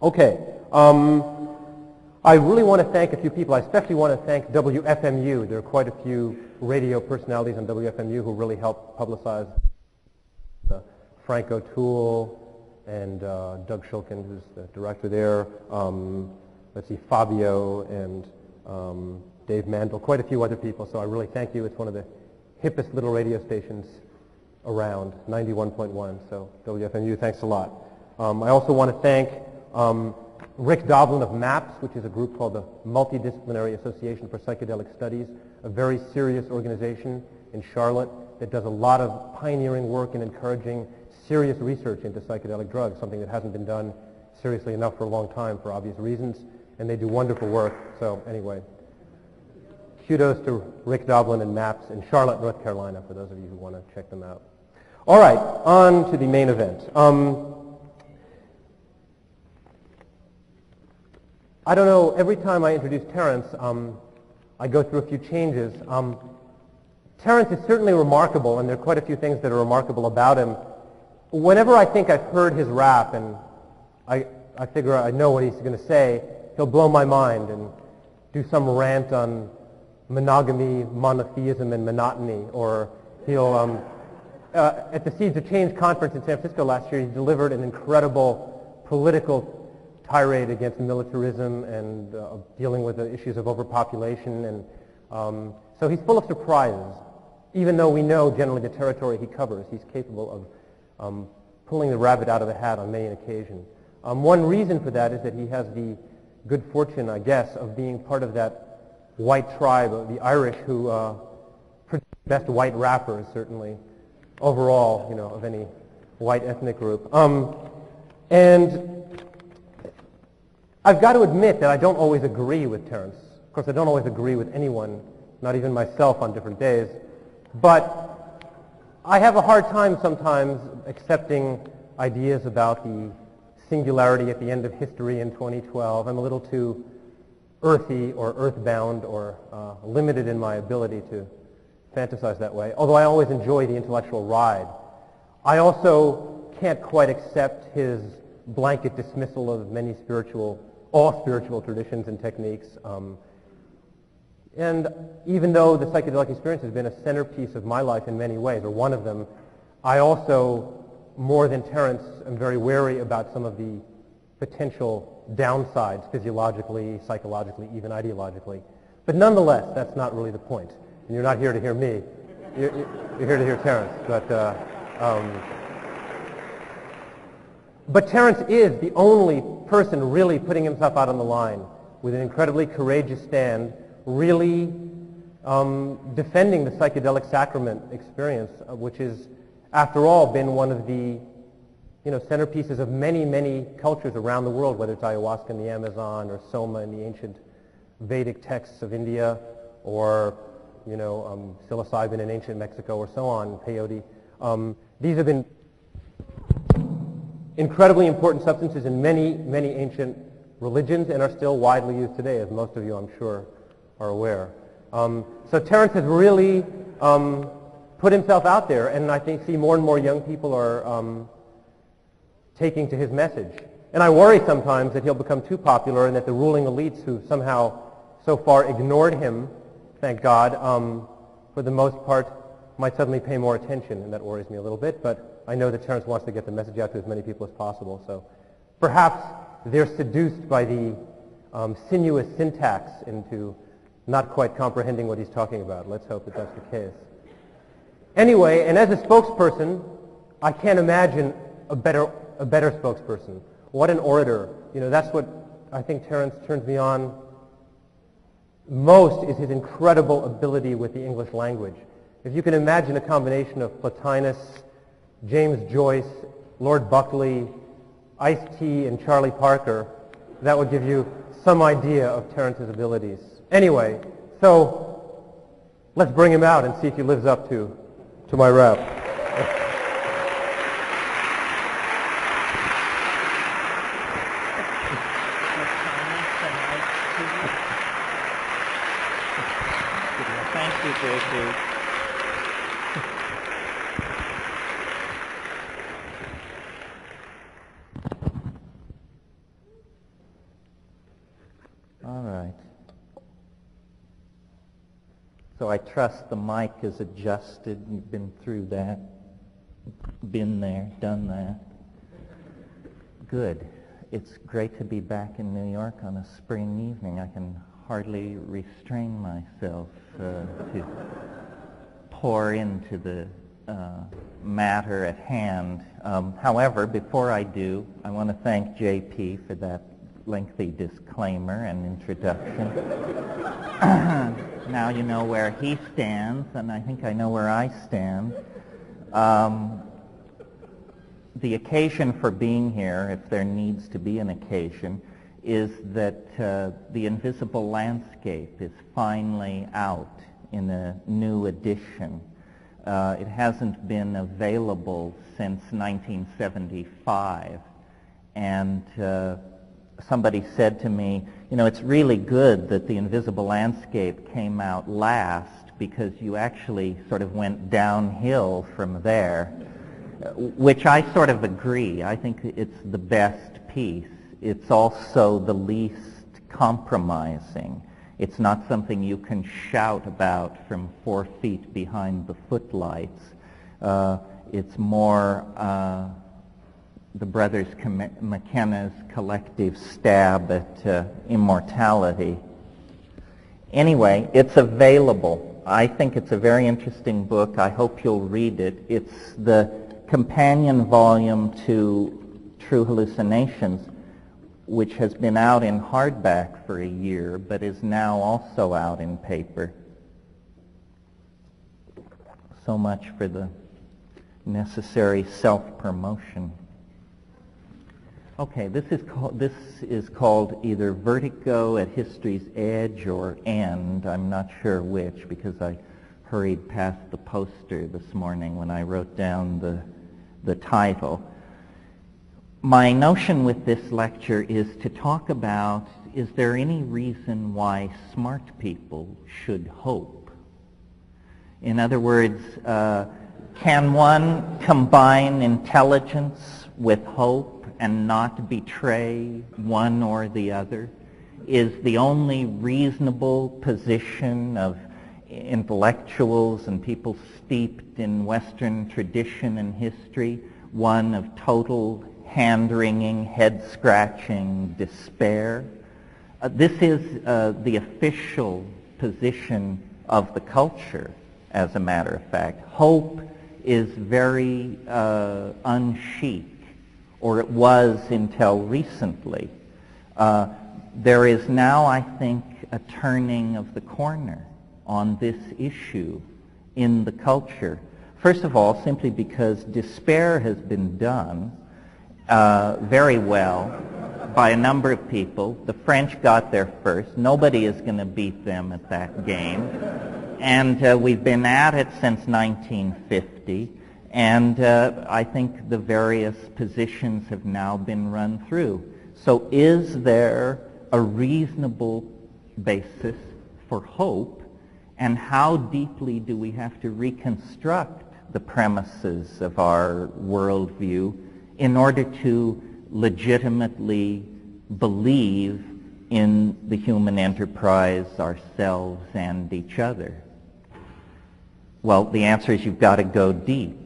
Okay. I really want to thank a few people. I especially want to thank WFMU. There are quite a few radio personalities on WFMU who really helped publicize Frank O'Toole and Doug Shulkin, who's the director there. Let's see, Fabio and Dave Mandel, quite a few other people. So I really thank you. It's one of the hippest little radio stations around, 91.1. So WFMU, thanks a lot. I also want to thank Rick Doblin of MAPS, which is a group called the Multidisciplinary Association for Psychedelic Studies, a very serious organization in Charlotte that does a lot of pioneering work in encouraging serious research into psychedelic drugs, something that hasn't been done seriously enough for a long time for obvious reasons, and they do wonderful work. So anyway, kudos to Rick Doblin and MAPS in Charlotte, North Carolina, for those of you who want to check them out. All right, on to the main event. I don't know, every time I introduce Terence, I go through a few changes. Terence is certainly remarkable, and there are quite a few things that are remarkable about him. Whenever I think I've heard his rap, and I figure I know what he's going to say, he'll blow my mind and do some rant on monogamy, monotheism, and monotony, or he'll, at the Seeds of Change conference in San Francisco last year, he delivered an incredible political tirade against militarism and dealing with the issues of overpopulation, and so he's full of surprises. Even though we know generally the territory he covers, he's capable of pulling the rabbit out of the hat on many an occasion. One reason for that is that he has the good fortune, I guess, of being part of that white tribe of the Irish who produce the best white rappers, certainly, overall, you know, of any white ethnic group. And I've got to admit that I don't always agree with Terence. Of course, I don't always agree with anyone, not even myself on different days. But I have a hard time sometimes accepting ideas about the singularity at the end of history in 2012. I'm a little too earthy or earthbound or limited in my ability to fantasize that way, although I always enjoy the intellectual ride. I also can't quite accept his blanket dismissal of many all spiritual traditions and techniques. And even though the psychedelic experience has been a centerpiece of my life in many ways, or one of them, I also, more than Terence, am very wary about some of the potential downsides physiologically, psychologically, even ideologically. But nonetheless, that's not really the point. And you're not here to hear me. You're here to hear Terence. But Terence is the only person really putting himself out on the line with an incredibly courageous stand, really defending the psychedelic sacrament experience, which has, after all, been one of the centerpieces of many, many cultures around the world, whether it's ayahuasca in the Amazon or soma in the ancient Vedic texts of India, or psilocybin in ancient Mexico, or so on, peyote. These have been incredibly important substances in many, many ancient religions and are still widely used today, as most of you, I'm sure, are aware. So Terence has really put himself out there, and I think see more and more young people are taking to his message. And I worry sometimes that he'll become too popular and that the ruling elites who somehow so far ignored him, thank God, for the most part, might suddenly pay more attention, and that worries me a little bit, but I know that Terence wants to get the message out to as many people as possible, so perhaps they're seduced by the sinuous syntax into not quite comprehending what he's talking about. Let's hope that that's the case. Anyway, and as a spokesperson, I can't imagine a better spokesperson. What an orator. That's what I think Terence turns me on most, is his incredible ability with the English language. If you can imagine a combination of Plotinus, James Joyce, Lord Buckley, Ice-T, and Charlie Parker, that would give you some idea of Terence's abilities. Anyway, so let's bring him out and see if he lives up to my rap. Thank you, JP. All right. So I trust the mic is adjusted. You've been through that, been there, done that. Good. It's great to be back in New York on a spring evening. I can hardly restrain myself to pour into the matter at hand. However, before I do, I want to thank JP for that lengthy disclaimer and introduction. Now you know where he stands, and I think I know where I stand. The occasion for being here, if there needs to be an occasion, is that The Invisible Landscape is finally out in a new edition. It hasn't been available since 1975, and somebody said to me, you know, it's really good that The Invisible Landscape came out last because you actually sort of went downhill from there, which I sort of agree. I think it's the best piece. It's also the least compromising. It's not something you can shout about from 4 feet behind the footlights. It's more the brothers McKenna's collective stab at immortality. Anyway, it's available. I think it's a very interesting book. I hope you'll read it. It's the companion volume to True Hallucinations, which has been out in hardback for a year, but is now also out in paper. So much for the necessary self-promotion. Okay, this is called either Vertigo at History's Edge or End. I'm not sure which because I hurried past the poster this morning when I wrote down the title. My notion with this lecture is to talk about, is there any reason why smart people should hope? In other words, can one combine intelligence with hope and not betray one or the other? Is the only reasonable position of intellectuals and people steeped in Western tradition and history one of total hand-wringing, head-scratching despair? This is the official position of the culture, as a matter of fact. Hope is very un-chic, or it was until recently. There is now, I think, a turning of the corner on this issue in the culture. First of all, simply because despair has been done very well by a number of people. The French got there first. Nobody is going to beat them at that game. And we've been at it since 1950. And I think the various positions have now been run through. So is there a reasonable basis for hope? And how deeply do we have to reconstruct the premises of our worldview in order to legitimately believe in the human enterprise, ourselves, and each other? Well, the answer is you've got to go deep.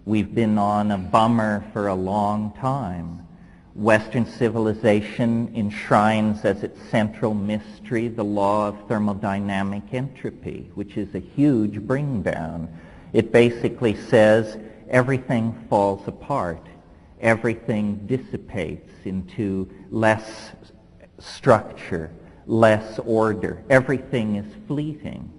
We've been on a bummer for a long time. Western civilization enshrines as its central mystery the law of thermodynamic entropy, which is a huge bring down. It basically says everything falls apart. Everything dissipates into less structure, less order. Everything is fleeting.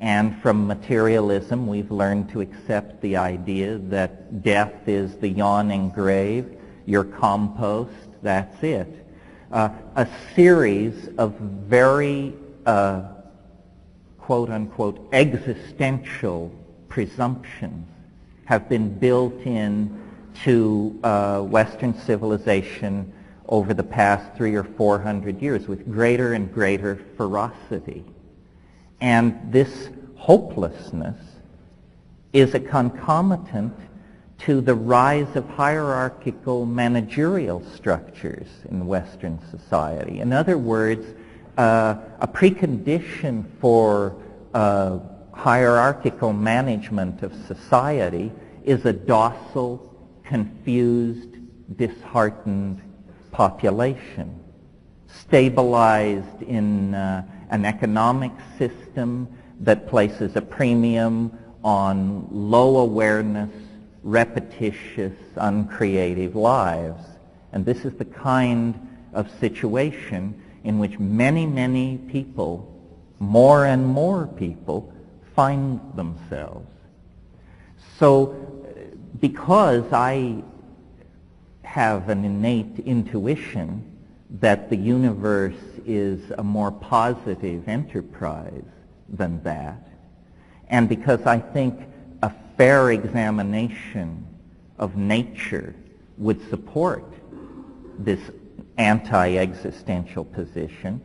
And from materialism, we've learned to accept the idea that death is the yawning grave, your compost, that's it. A series of very, quote-unquote, existential presumptions have been built in to Western civilization over the past 300 or 400 years with greater and greater ferocity. And this hopelessness is a concomitant to the rise of hierarchical managerial structures in Western society. In other words, a precondition for hierarchical management of society is a docile, confused, disheartened population, stabilized in an economic system that places a premium on low awareness, repetitious, uncreative lives. And this is the kind of situation in which many, many people, more and more people, find themselves. So because I have an innate intuition that the universe is a more positive enterprise than that, and because I think a fair examination of nature would support this anti-existential position,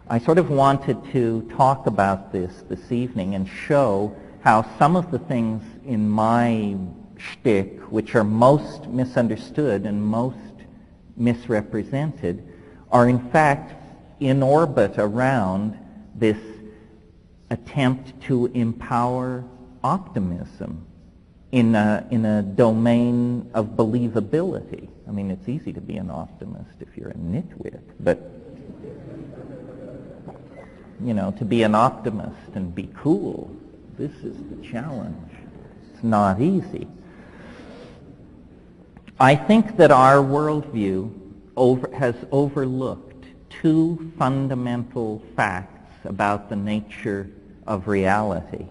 I sort of wanted to talk about this evening and show how some of the things in my shtick, which are most misunderstood and most misrepresented, are in fact in orbit around this attempt to empower optimism in a domain of believability. I mean, it's easy to be an optimist if you're a nitwit, but you know, to be an optimist and be cool, this is the challenge. It's not easy. I think that our worldview has overlooked two fundamental facts about the nature of reality.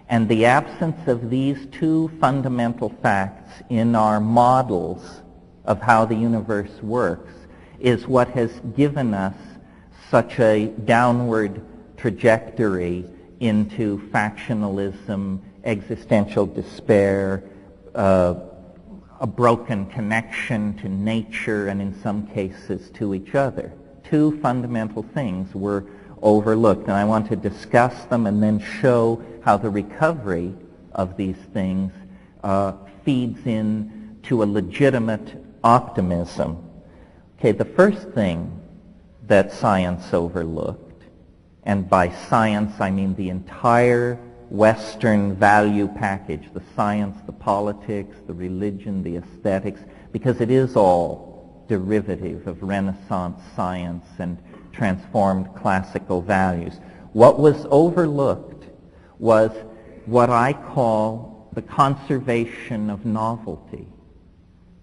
And the absence of these two fundamental facts in our models of how the universe works is what has given us such a downward trajectory into factionalism, existential despair, a broken connection to nature, and in some cases to each other. Two fundamental things were overlooked, and I want to discuss them and then show how the recovery of these things feeds in to a legitimate optimism. Okay, the first thing that science overlooked, and by science I mean the entire Western value package, the science, the politics, the religion, the aesthetics, because it is all derivative of Renaissance science and transformed classical values. What was overlooked was what I call the conservation of novelty.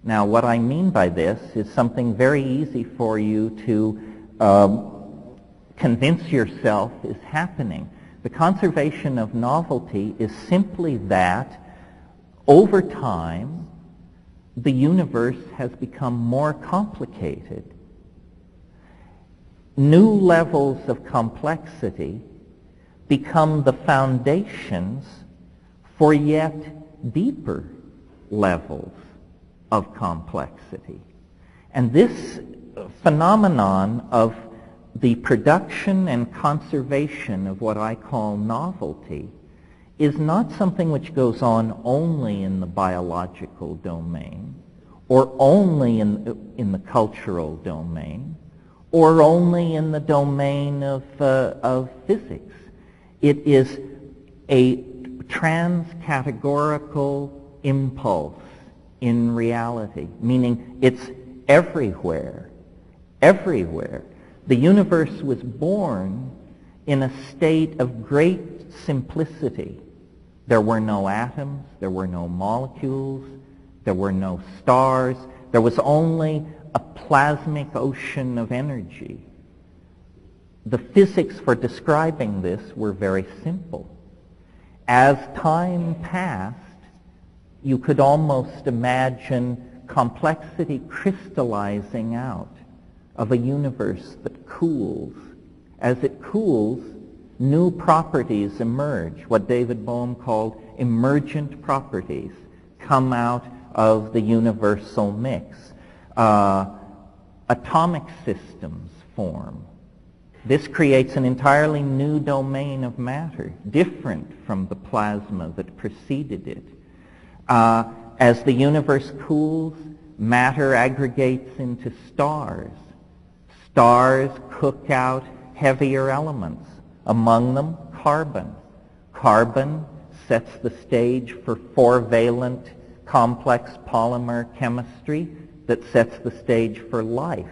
Now, what I mean by this is something very easy for you to convince yourself is happening. The conservation of novelty is simply that over time the universe has become more complicated. New levels of complexity become the foundations for yet deeper levels of complexity. And this phenomenon of the production and conservation of what I call novelty is not something which goes on only in the biological domain, or only in the cultural domain, or only in the domain of physics. It is a trans-categorical impulse in reality, meaning it's everywhere, everywhere. The universe was born in a state of great simplicity. There were no atoms, there were no molecules, there were no stars, there was only a plasmic ocean of energy. The physics for describing this were very simple. As time passed, you could almost imagine complexity crystallizing out of a universe that cools. As it cools, new properties emerge. What David Bohm called emergent properties come out of the universal mix. Atomic systems form. This creates an entirely new domain of matter, different from the plasma that preceded it. As the universe cools, matter aggregates into stars. Stars cook out heavier elements, among them carbon. Carbon sets the stage for four-valent complex polymer chemistry that sets the stage for life.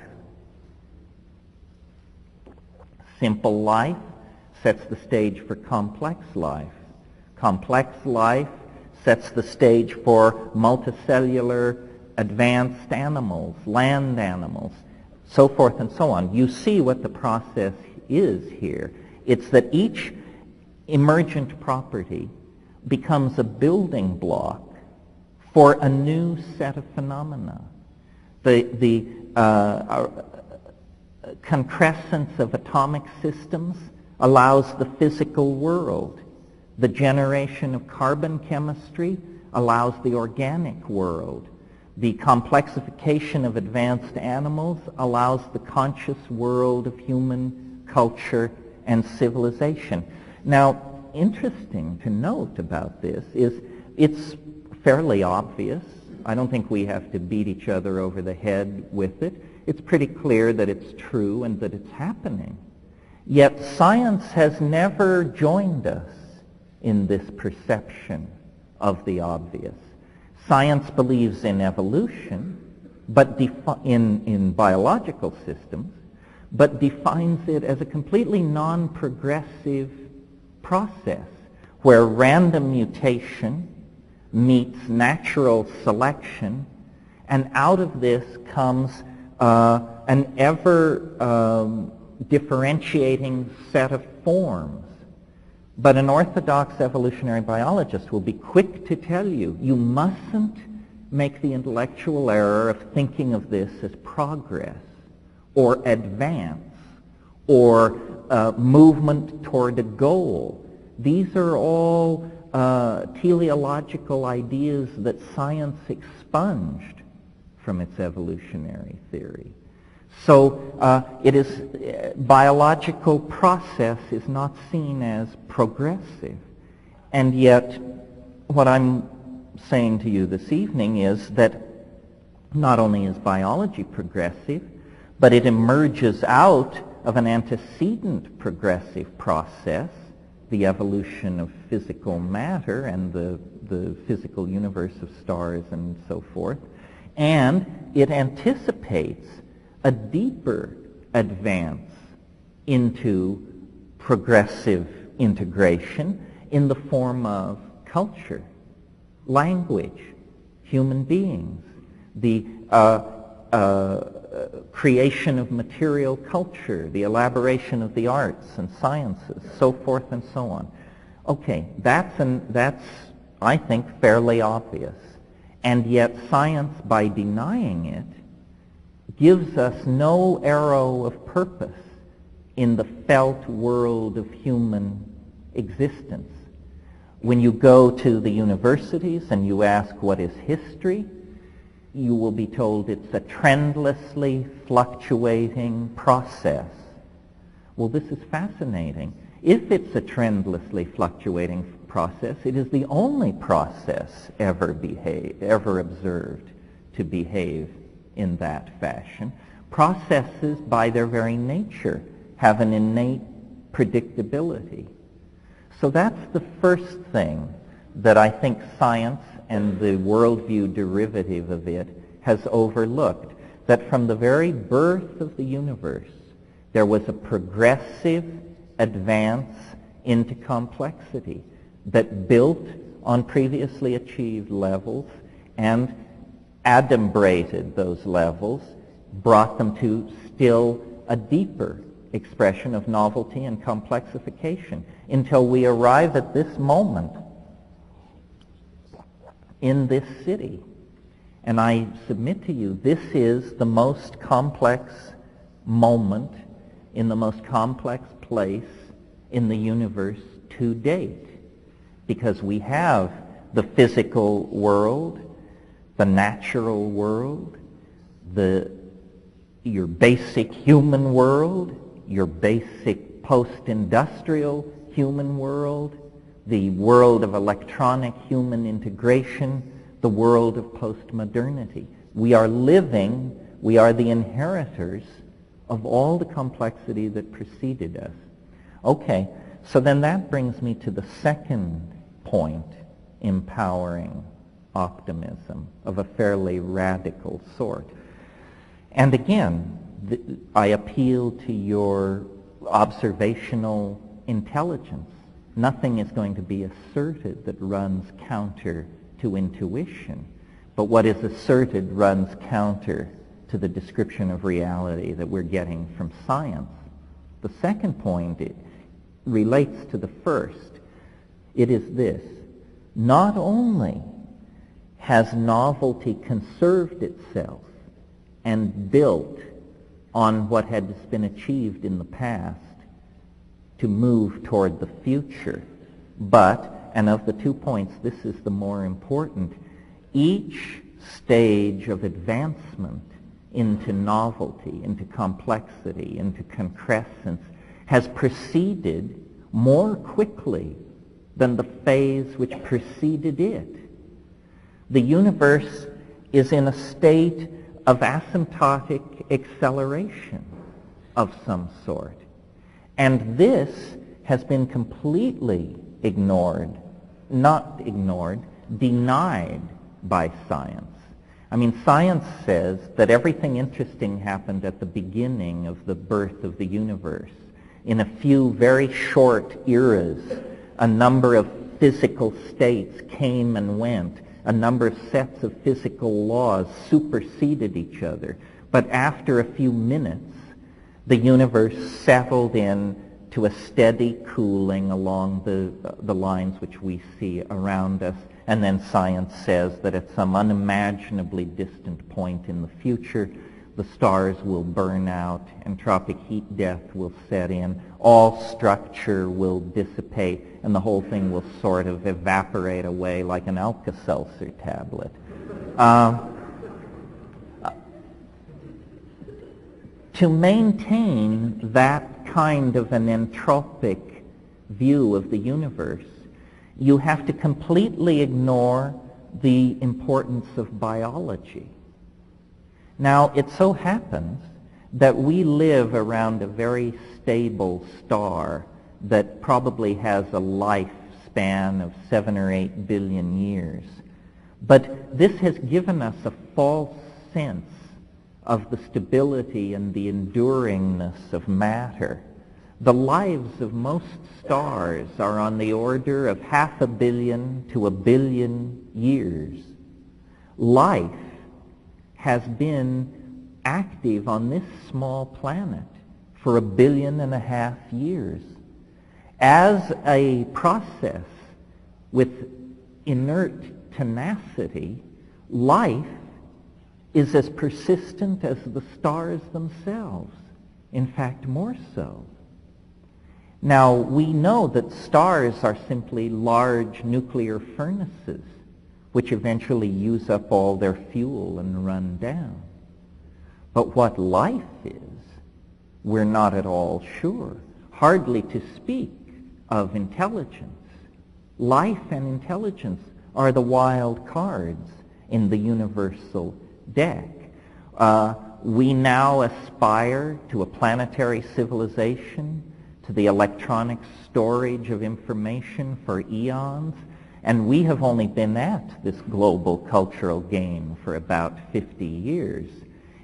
Simple life sets the stage for complex life. Complex life sets the stage for multicellular advanced animals, land animals, so forth and so on. You see what the process is here. It's that each emergent property becomes a building block for a new set of phenomena. The concrescence of atomic systems allows the physical world. The generation of carbon chemistry allows the organic world. The complexification of advanced animals allows the conscious world of human culture and civilization. Now, interesting to note about this is it's fairly obvious. I don't think we have to beat each other over the head with it. It's pretty clear that it's true and that it's happening. Yet science has never joined us in this perception of the obvious. Science believes in evolution, but in biological systems, but defines it as a completely non-progressive process where random mutation meets natural selection, and out of this comes an ever differentiating set of forms. But an orthodox evolutionary biologist will be quick to tell you, you mustn't make the intellectual error of thinking of this as progress or advance or movement toward a goal. These are all teleological ideas that science expunged from its evolutionary theory. So it is biological process is not seen as progressive. And yet what I'm saying to you this evening is that not only is biology progressive, but it emerges out of an antecedent progressive process, the evolution of physical matter and the physical universe of stars and so forth, and it anticipates a deeper advance into progressive integration in the form of culture, language, human beings, the creation of material culture, the elaboration of the arts and sciences, so forth and so on. Okay, that's I think, fairly obvious. And yet science, by denying it, gives us no arrow of purpose in the felt world of human existence. When you go to the universities and you ask what is history, you will be told it's a trendlessly fluctuating process. Well, this is fascinating. If it's a trendlessly fluctuating process, it is the only process ever observed to behave in that fashion. Processes, by their very nature, have an innate predictability. So that's the first thing that I think science and the worldview derivative of it has overlooked, that from the very birth of the universe, there was a progressive advance into complexity that built on previously achieved levels and adumbrated those levels, brought them to still a deeper expression of novelty and complexification until we arrive at this moment in this city. And I submit to you, this is the most complex moment in the most complex place in the universe to date, because we have the physical world, the natural world, your basic human world, your basic post-industrial human world, the world of electronic human integration, the world of post-modernity. We are the inheritors of all the complexity that preceded us. Okay, so then that brings me to the second point, empowering optimism of a fairly radical sort. And again, I appeal to your observational intelligence. Nothing is going to be asserted that runs counter to intuition, but what is asserted runs counter to the description of reality that we're getting from science. The second point relates to the first. It is this: not only has novelty conserved itself and built on what has been achieved in the past to move toward the future, but, and of the 2 points, this is the more important, each stage of advancement into novelty, into complexity, into concrescence, has proceeded more quickly than the phase which preceded it. The universe is in a state of asymptotic acceleration of some sort. And this has been completely ignored, not ignored, denied by science. I mean, science says that everything interesting happened at the beginning of the birth of the universe. In a few very short eras, a number of physical states came and went. A number of sets of physical laws superseded each other. But after a few minutes, the universe settled in to a steady cooling along the lines which we see around us. And then science says that at some unimaginably distant point in the future, the stars will burn out, entropic heat death will set in, all structure will dissipate, and the whole thing will sort of evaporate away like an Alka-Seltzer tablet. To maintain that kind of an entropic view of the universe, you have to completely ignore the importance of biology. Now, it so happens that we live around a very stable star that probably has a lifespan of 7 or 8 billion years. But this has given us a false sense of the stability and the enduringness of matter. The lives of most stars are on the order of 500 million to 1 billion years. Life has been active on this small planet for 1.5 billion years. As a process with inert tenacity, life is as persistent as the stars themselves, in fact more so. Now, we know that stars are simply large nuclear furnaces which eventually use up all their fuel and run down. But what life is, we're not at all sure, hardly to speak of intelligence. Life and intelligence are the wild cards in the universal deck. We now aspire to a planetary civilization, to the electronic storage of information for eons, and we have only been at this global cultural game for about 50 years.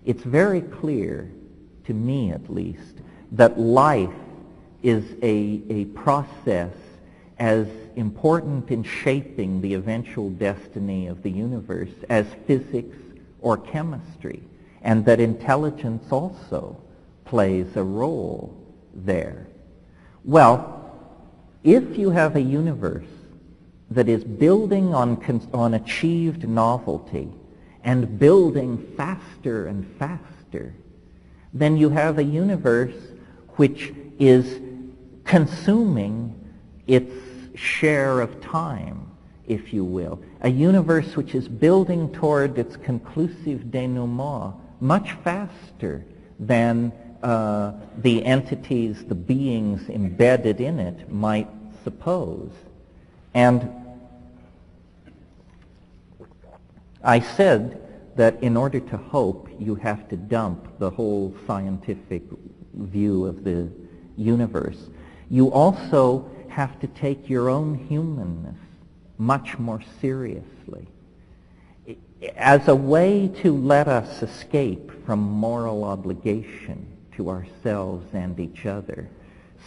It's very clear, to me at least, that life is a process as important in shaping the eventual destiny of the universe as physics or chemistry, and that intelligence also plays a role there. Well, if you have a universe that is building on achieved novelty and building faster and faster, then you have a universe which is consuming its share of time, if you will. A universe which is building toward its conclusive denouement much faster than the entities, the beings embedded in it might suppose. And I said that in order to hope, you have to dump the whole scientific view of the universe. You also have to take your own humanness much more seriously. As a way to let us escape from moral obligation to ourselves and each other,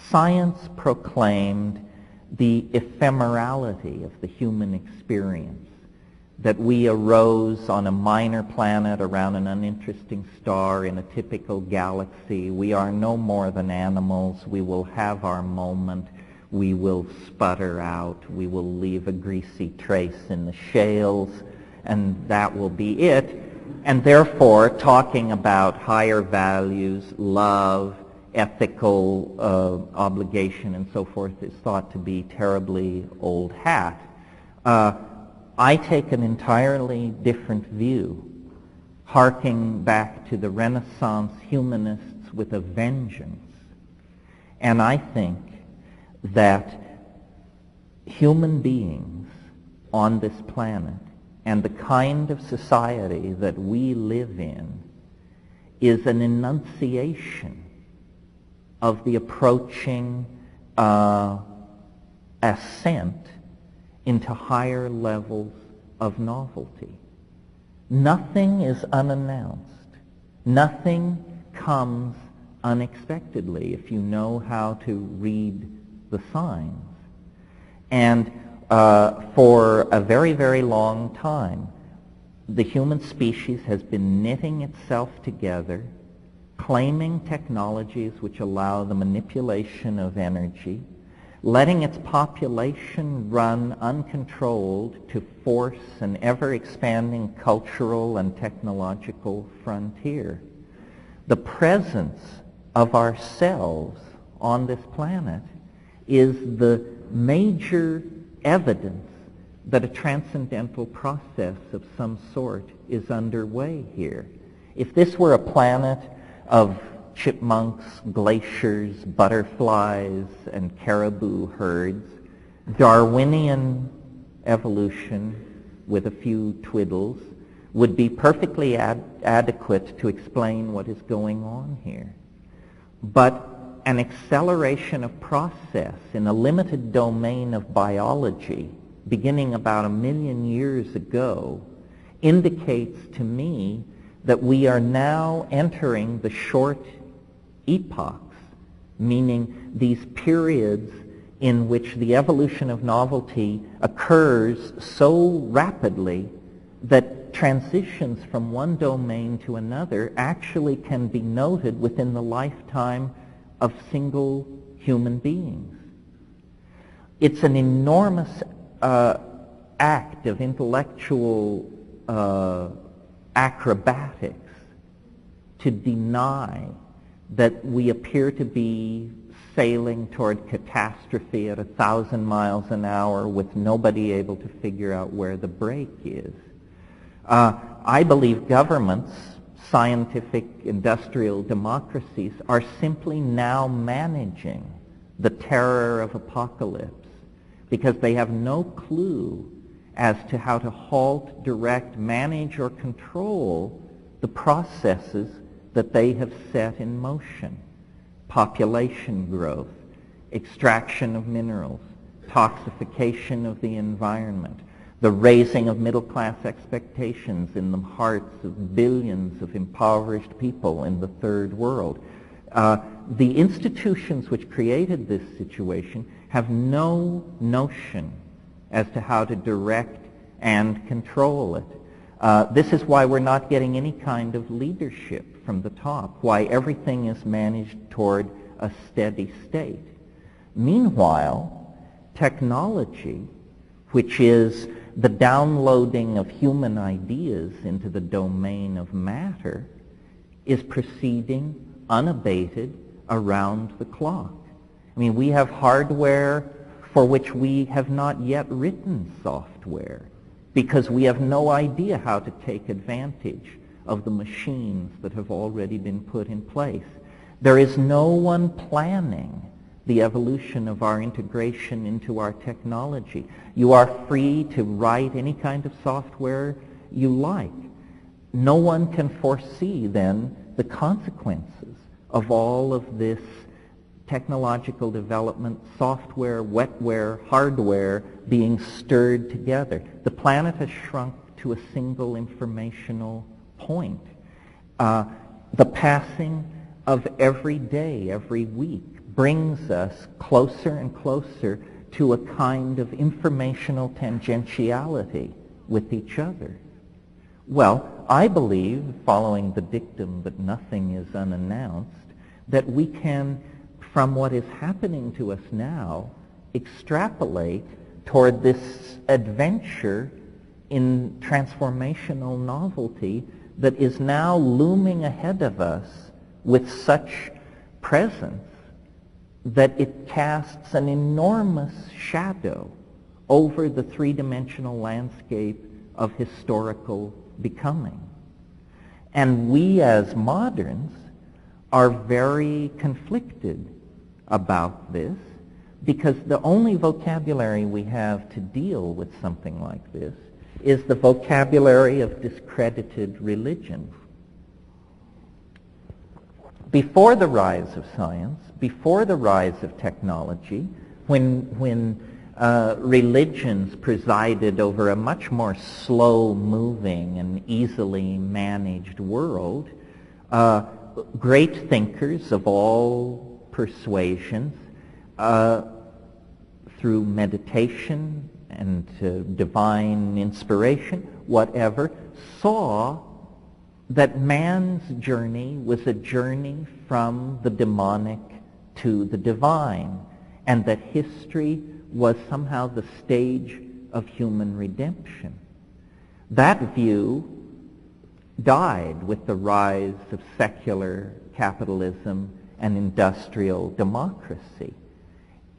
science proclaimed the ephemerality of the human experience, that we arose on a minor planet around an uninteresting star in a typical galaxy. We are no more than animals. We will have our moment. We will sputter out. We will leave a greasy trace in the shales, and that will be it. And therefore, talking about higher values, love, ethical obligation, and so forth is thought to be terribly old hat. I take an entirely different view, harking back to the Renaissance humanists with a vengeance. And I think that human beings on this planet and the kind of society that we live in is an enunciation of the approaching ascent into higher levels of novelty. Nothing is unannounced. Nothing comes unexpectedly if you know how to read the signs. And for a very, very long time, the human species has been knitting itself together, claiming technologies which allow the manipulation of energy, letting its population run uncontrolled to force an ever-expanding cultural and technological frontier. The presence of ourselves on this planet is the major evidence that a transcendental process of some sort is underway here. If this were a planet of chipmunks, glaciers, butterflies, and caribou herds, Darwinian evolution with a few twiddles would be perfectly adequate to explain what is going on here. But an acceleration of process in a limited domain of biology, beginning about 1 million years ago, indicates to me that we are now entering the short epochs, meaning these periods in which the evolution of novelty occurs so rapidly that transitions from one domain to another actually can be noted within the lifetime of single human beings. It's an enormous act of intellectual acrobatics to deny that we appear to be sailing toward catastrophe at 1,000 miles an hour with nobody able to figure out where the break is. I believe governments, scientific industrial democracies, are simply now managing the terror of apocalypse because they have no clue as to how to halt, direct, manage, or control the processes that they have set in motion. Population growth, extraction of minerals, toxification of the environment, the raising of middle-class expectations in the hearts of billions of impoverished people in the third world. The institutions which created this situation have no notion as to how to direct and control it. This is why we're not getting any kind of leadership from the top, why everything is managed toward a steady state. Meanwhile, technology, which is the downloading of human ideas into the domain of matter, is proceeding unabated around the clock. I mean, we have hardware for which we have not yet written software because we have no idea how to take advantage of the machines that have already been put in place. There is no one planning the evolution of our integration into our technology. You are free to write any kind of software you like. no one can foresee then the consequences of all of this technological development, software, wetware, hardware being stirred together. The planet has shrunk to a single informational point. The passing of every day, every week, brings us closer and closer to a kind of informational tangentiality with each other. Well, I believe, following the dictum that nothing is unannounced, that we can, from what is happening to us now, extrapolate toward this adventure in transformational novelty that is now looming ahead of us with such presence that it casts an enormous shadow over the three-dimensional landscape of historical becoming. And we as moderns are very conflicted about this because the only vocabulary we have to deal with something like this is the vocabulary of discredited religion. Before the rise of science, before the rise of technology, when religions presided over a much more slow-moving and easily managed world, great thinkers of all persuasions, through meditation and divine inspiration, whatever, saw that man's journey was a journey from the demonic to the divine, and that history was somehow the stage of human redemption. That view died with the rise of secular capitalism and industrial democracy.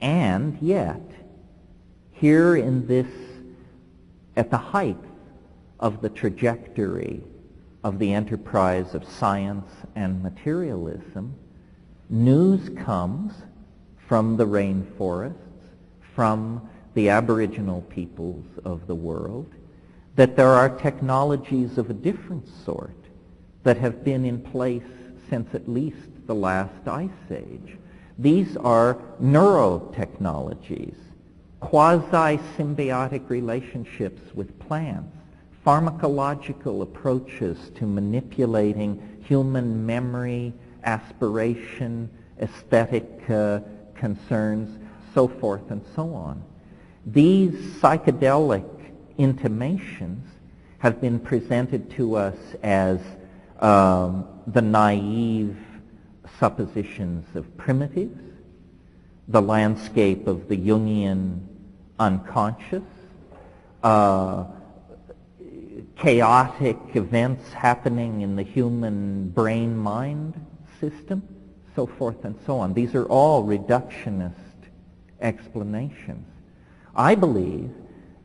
And yet, here in this, at the height of the trajectory of the enterprise of science and materialism, news comes from the rainforests, from the Aboriginal peoples of the world, that there are technologies of a different sort that have been in place since at least the last ice age. These are neurotechnologies, quasi-symbiotic relationships with plants, pharmacological approaches to manipulating human memory, aspiration, aesthetic concerns, so forth and so on. These psychedelic intimations have been presented to us as the naive suppositions of primitives, the landscape of the Jungian unconscious, chaotic events happening in the human brain-mind system, so forth and so on. These are all reductionist explanations. I believe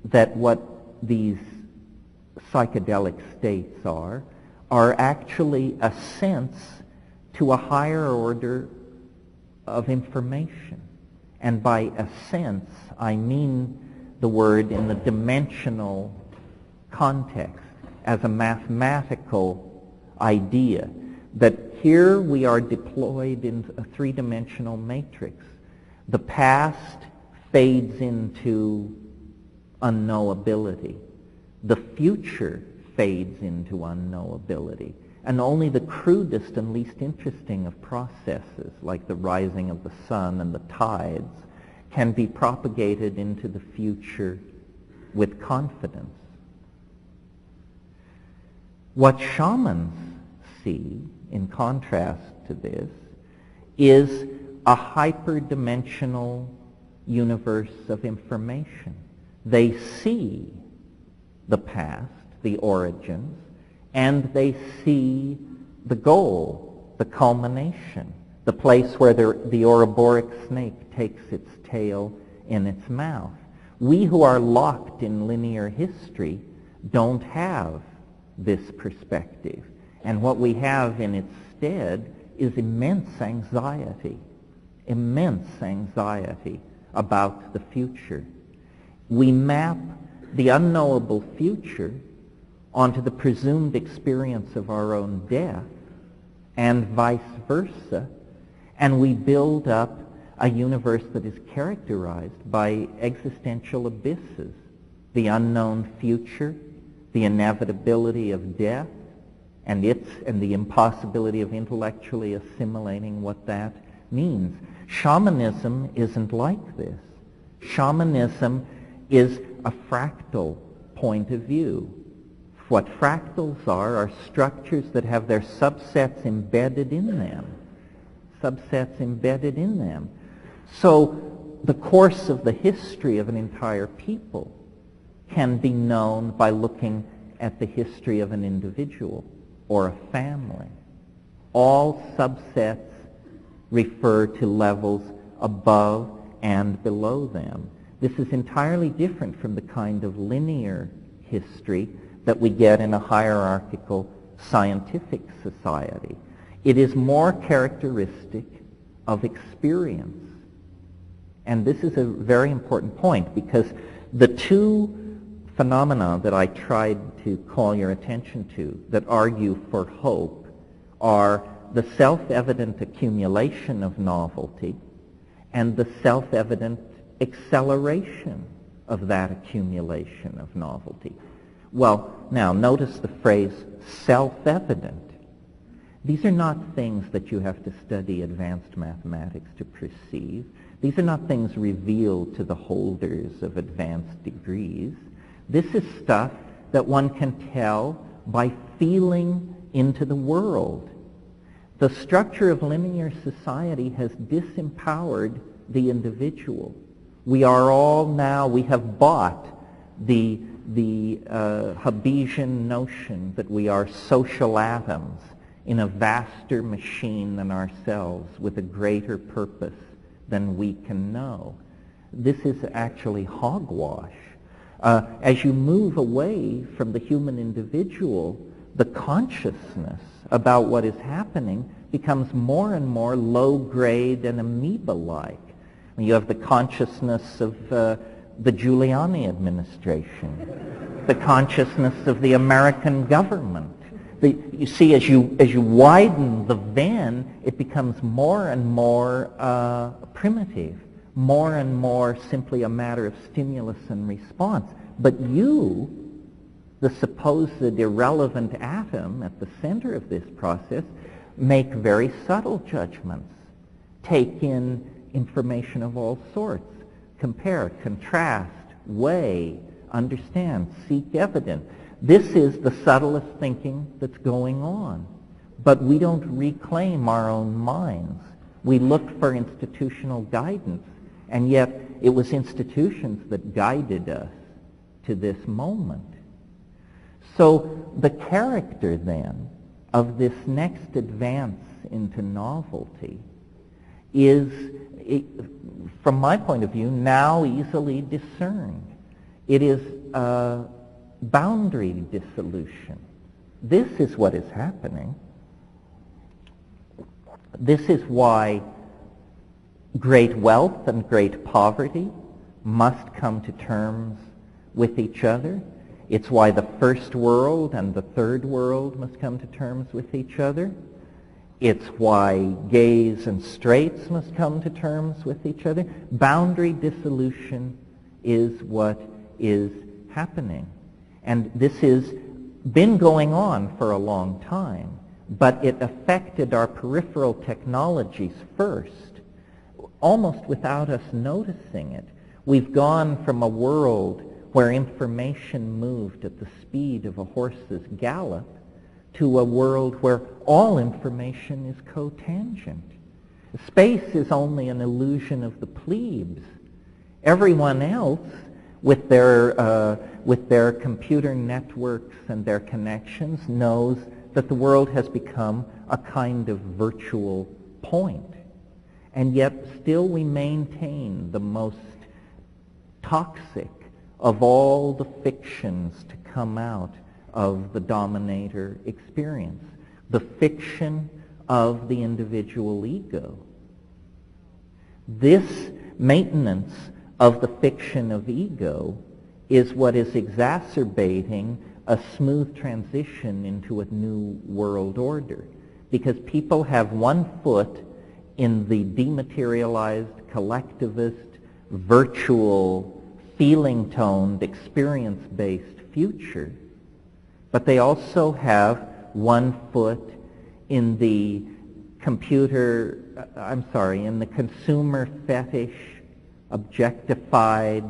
that what these psychedelic states are actually ascents to a higher order of information. And by ascents, I mean the word in the dimensional context as a mathematical idea, that here we are deployed in a three-dimensional matrix. The past fades into unknowability. The future fades into unknowability. And only the crudest and least interesting of processes, like the rising of the sun and the tides, can be propagated into the future with confidence. What shamans see, in contrast to this, is a hyperdimensional universe of information. They see the past, the origins, and they see the goal, the culmination, the place where the Ouroboros snake takes its tail in its mouth. We who are locked in linear history don't have this perspective. And what we have in its stead is immense anxiety about the future. We map the unknowable future onto the presumed experience of our own death, and vice versa, and we build up a universe that is characterized by existential abysses, the unknown future, the inevitability of death, and the impossibility of intellectually assimilating what that means. Shamanism isn't like this. Shamanism is a fractal point of view. What fractals are structures that have their subsets embedded in them. Subsets embedded in them. So the course of the history of an entire people can be known by looking at the history of an individual or a family. All subsets refer to levels above and below them. This is entirely different from the kind of linear history that we get in a hierarchical scientific society. It is more characteristic of experience. And this is a very important point, because the two phenomena that I tried to call your attention to that argue for hope are the self-evident accumulation of novelty and the self-evident acceleration of that accumulation of novelty. Well, now notice the phrase self-evident. These are not things that you have to study advanced mathematics to perceive. These are not things revealed to the holders of advanced degrees. This is stuff that one can tell by feeling into the world. The structure of linear society has disempowered the individual. We are all now, we have bought the Hobbesian notion that we are social atoms in a vaster machine than ourselves with a greater purpose than we can know. This is actually hogwash. As you move away from the human individual, the consciousness about what is happening becomes more and more low-grade and amoeba-like. You have the consciousness of the Giuliani administration, the consciousness of the American government. You see, as you widen the Venn, it becomes more and more primitive, more and more simply a matter of stimulus and response. But you, the supposed irrelevant atom at the center of this process, make very subtle judgments, take in information of all sorts, compare, contrast, weigh, understand, seek evidence. This is the subtlest thinking that's going on. But we don't reclaim our own minds. We look for institutional guidance, and yet it was institutions that guided us to this moment. So the character then of this next advance into novelty is, from my point of view, now easily discerned. It is boundary dissolution. This is what is happening. This is why great wealth and great poverty must come to terms with each other. It's why the first world and the third world must come to terms with each other. It's why gays and straights must come to terms with each other. Boundary dissolution is what is happening. And this has been going on for a long time, but it affected our peripheral technologies first, almost without us noticing it. We've gone from a world where information moved at the speed of a horse's gallop to a world where all information is cotangent. Space is only an illusion of the plebes. Everyone else, with their computer networks and their connections, knows that the world has become a kind of virtual point. And yet still we maintain the most toxic of all the fictions to come out of the dominator experience, the fiction of the individual ego. This maintenance of the fiction of ego is what is exacerbating a smooth transition into a new world order, because people have one foot in the dematerialized, collectivist, virtual, feeling-toned, experience-based future, but they also have one foot in the in the consumer fetish, objectified,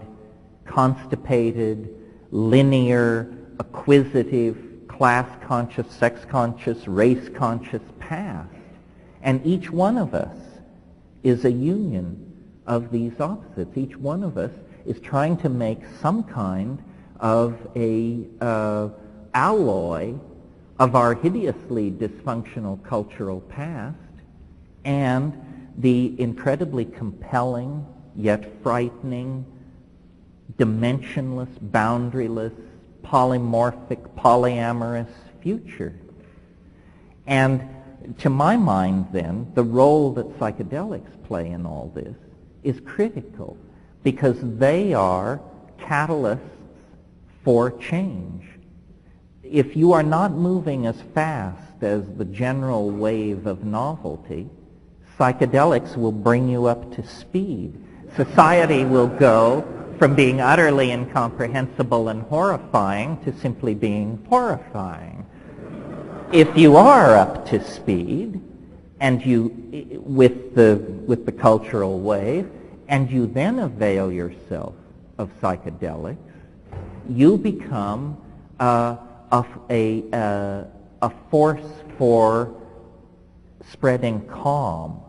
constipated, linear, acquisitive, class-conscious, sex-conscious, race-conscious past. And each one of us is a union of these opposites. Each one of us is trying to make some kind of a alloy of our hideously dysfunctional cultural past and the incredibly compelling yet frightening, dimensionless, boundaryless, polymorphic, polyamorous future. And to my mind, then, the role that psychedelics play in all this is critical, because they are catalysts for change. If you are not moving as fast as the general wave of novelty, psychedelics will bring you up to speed. Society will go from being utterly incomprehensible and horrifying to simply being horrifying. If you are up to speed, and you with the cultural wave, and you then avail yourself of psychedelics, you become a force for spreading calm,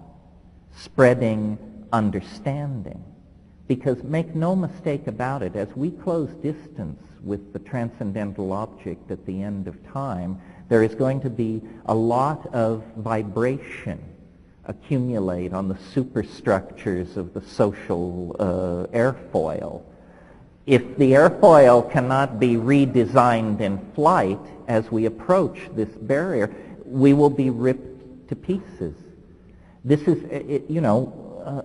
spreading understanding. Because make no mistake about it, as we close distance with the transcendental object at the end of time, there is going to be a lot of vibration accumulate on the superstructures of the social airfoil. If the airfoil cannot be redesigned in flight as we approach this barrier, we will be ripped to pieces. This is,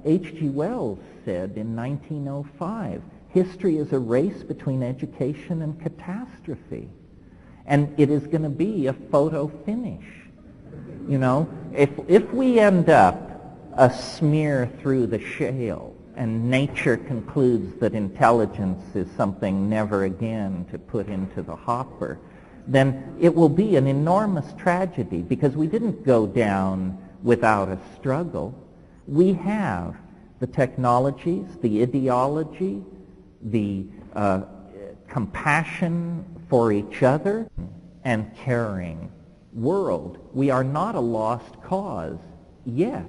H.G. Wells said in 1905, history is a race between education and catastrophe. And it is going to be a photo finish. If we end up a smear through the shale and nature concludes that intelligence is something never again to put into the hopper, then it will be an enormous tragedy, because we didn't go down without a struggle. We have the technologies, the ideology, the compassion for each other and caring world. We are not a lost cause yet,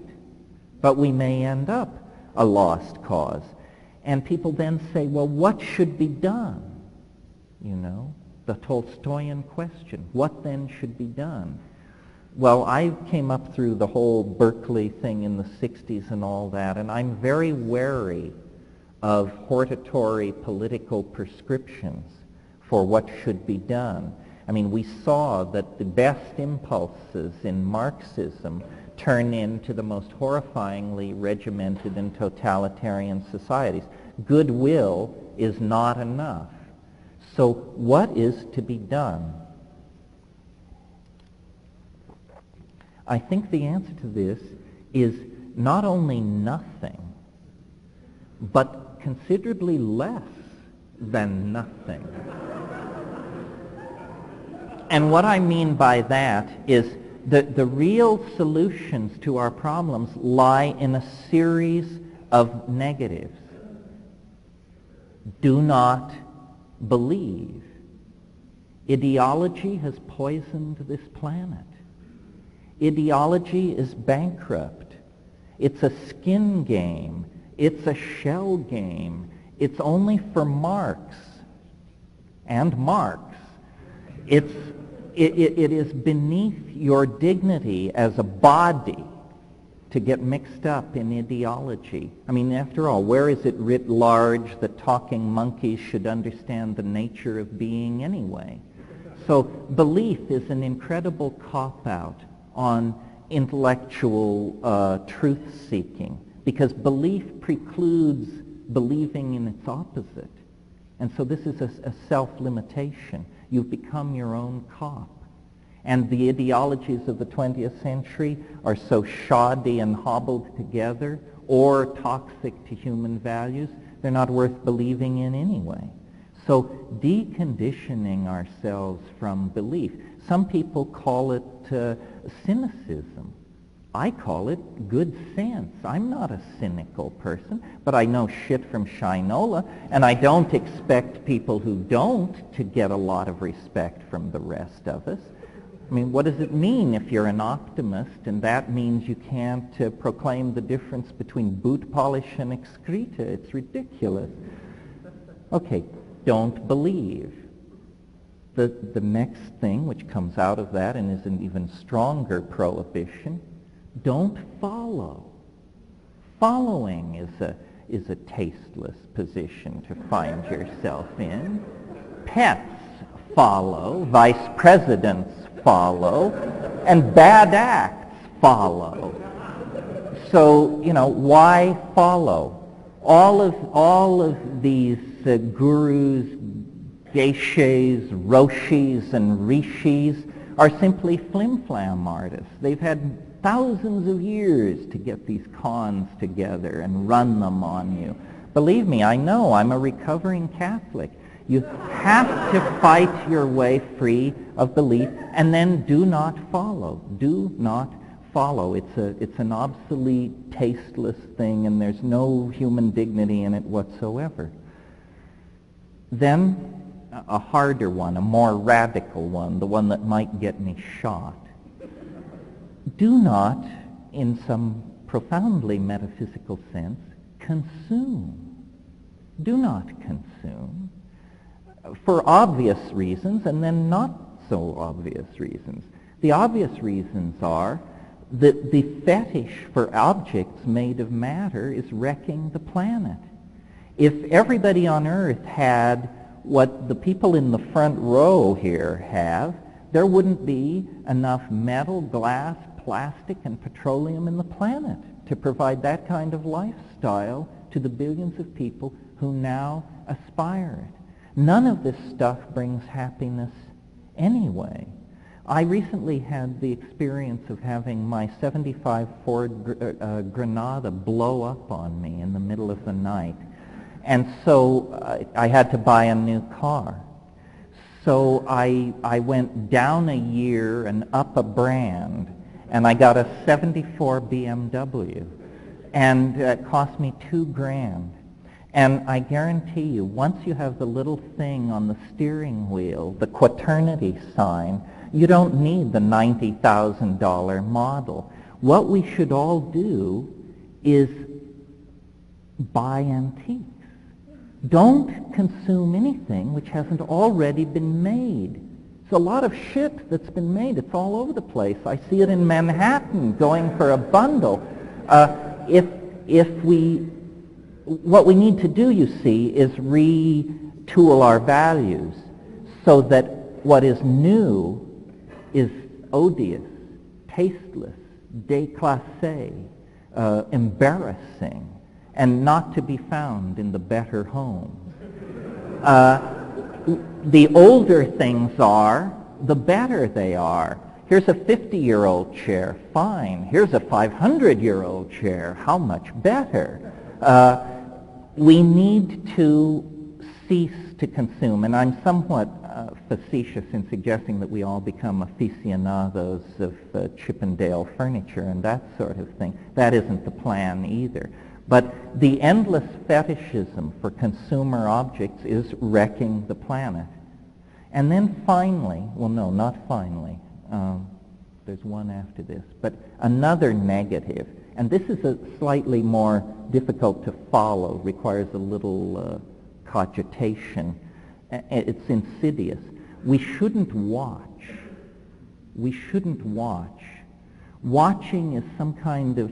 but we may end up a lost cause. And people then say, well, what should be done? The Tolstoyan question. What then should be done? Well, I came up through the whole Berkeley thing in the 60s and all that, and I'm very wary of hortatory political prescriptions for what should be done. I mean, we saw that the best impulses in Marxism turn into the most horrifyingly regimented and totalitarian societies. Goodwill is not enough. So what is to be done? I think the answer to this is not only nothing, but considerably less than nothing. And what I mean by that is that the real solutions to our problems lie in a series of negatives. Do not believe. Ideology has poisoned this planet. Ideology is bankrupt. It's a skin game. It's a shell game. It's only for Marx and Marx. It is beneath your dignity as a body to get mixed up in ideology. I mean, after all, where is it writ large that talking monkeys should understand the nature of being anyway? So belief is an incredible cop-out on intellectual truth-seeking, because belief precludes believing in its opposite. And so this is a self-limitation. You've become your own cop. And the ideologies of the 20th century are so shoddy and hobbled together or toxic to human values, they're not worth believing in anyway. So deconditioning ourselves from belief. Some people call it cynicism. I call it good sense. I'm not a cynical person, but I know shit from Shinola, and I don't expect people who don't to get a lot of respect from the rest of us. I mean, what does it mean if you're an optimist and that means you can't proclaim the difference between boot polish and excreta? It's ridiculous. Okay, don't believe. The next thing which comes out of that and is an even stronger prohibition, don't follow. Following is a tasteless position to find yourself in. Pets follow, vice presidents follow, and bad acts follow. So, why follow? All of these gurus, geishas, roshis, and rishis are simply flim-flam artists. They've had thousands of years to get these cons together and run them on you. Believe me, I know. I'm a recovering Catholic. You have to fight your way free of belief, and then do not follow. Do not follow. It's an obsolete, tasteless thing, and there's no human dignity in it whatsoever. Then a harder one, a more radical one, the one that might get me shot. Do not, in some profoundly metaphysical sense, consume. Do not consume. For obvious reasons, and then not so obvious reasons. The obvious reasons are that the fetish for objects made of matter is wrecking the planet. If everybody on Earth had what the people in the front row here have, there wouldn't be enough metal, glass, plastic, and petroleum in the planet to provide that kind of lifestyle to the billions of people who now aspire it. None of this stuff brings happiness anyway. I recently had the experience of having my 75 Ford Granada blow up on me in the middle of the night. And so I had to buy a new car. So I went down a year and up a brand, and I got a 74 BMW. And it cost me $2,000. And I guarantee you, once you have the little thing on the steering wheel, the quaternity sign, you don't need the $90,000 model. What we should all do is buy antiques. Don't consume anything which hasn't already been made. There's a lot of shit that's been made. It's all over the place. I see it in Manhattan going for a bundle. What we need to do, you see, is retool our values so that what is new is odious, tasteless, déclassé, embarrassing, and not to be found in the better homes. The older things are, the better they are. Here's a 50-year-old chair, fine. Here's a 500-year-old chair, how much better? We need to cease to consume, and I'm somewhat facetious in suggesting that we all become aficionados of Chippendale furniture and that sort of thing. That isn't the plan either. But the endless fetishism for consumer objects is wrecking the planet. And then finally, well, no, not finally. There's one after this. But another negative, and this is a slightly more difficult to follow, requires a little cogitation. It's insidious. We shouldn't watch. We shouldn't watch. Watching is some kind of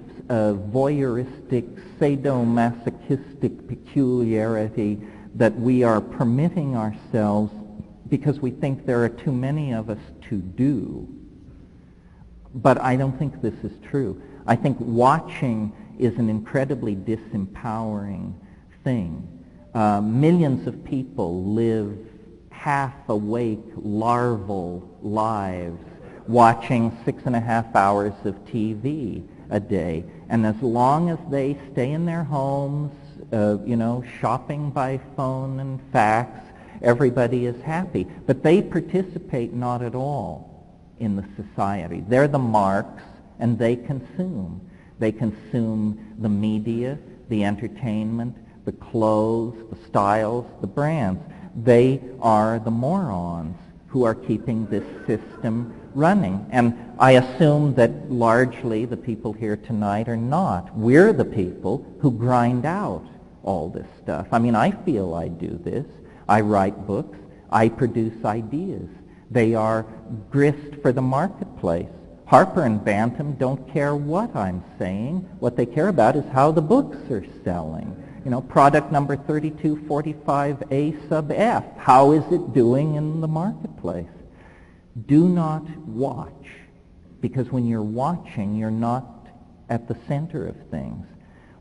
voyeuristic, sadomasochistic peculiarity that we are permitting ourselves because we think there are too many of us to do. But I don't think this is true. I think watching is an incredibly disempowering thing. Millions of people live half-awake larval lives watching 6.5 hours of TV a day. And as long as they stay in their homes, shopping by phone and fax, everybody is happy. But they participate not at all in the society. They're the marks, and they consume. They consume the media, the entertainment, the clothes, the styles, the brands. They are the morons who are keeping this system running. And I assume that largely the people here tonight are not. We're the people who grind out all this stuff. I mean, I feel I do this. I write books. I produce ideas. They are grist for the marketplace. Harper and Bantam don't care what I'm saying. What they care about is how the books are selling. Product number 3245A sub F. How is it doing in the marketplace? Do not watch, because when you're watching, you're not at the center of things.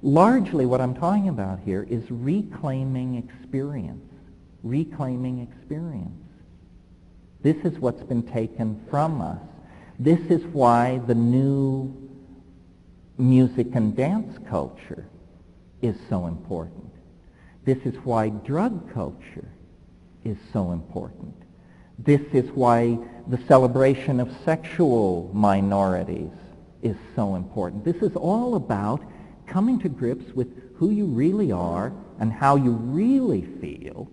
Largely what I'm talking about here is reclaiming experience. Reclaiming experience. This is what's been taken from us. This is why the new music and dance culture is so important. This is why drug culture is so important. This is why the celebration of sexual minorities is so important. This is all about coming to grips with who you really are and how you really feel,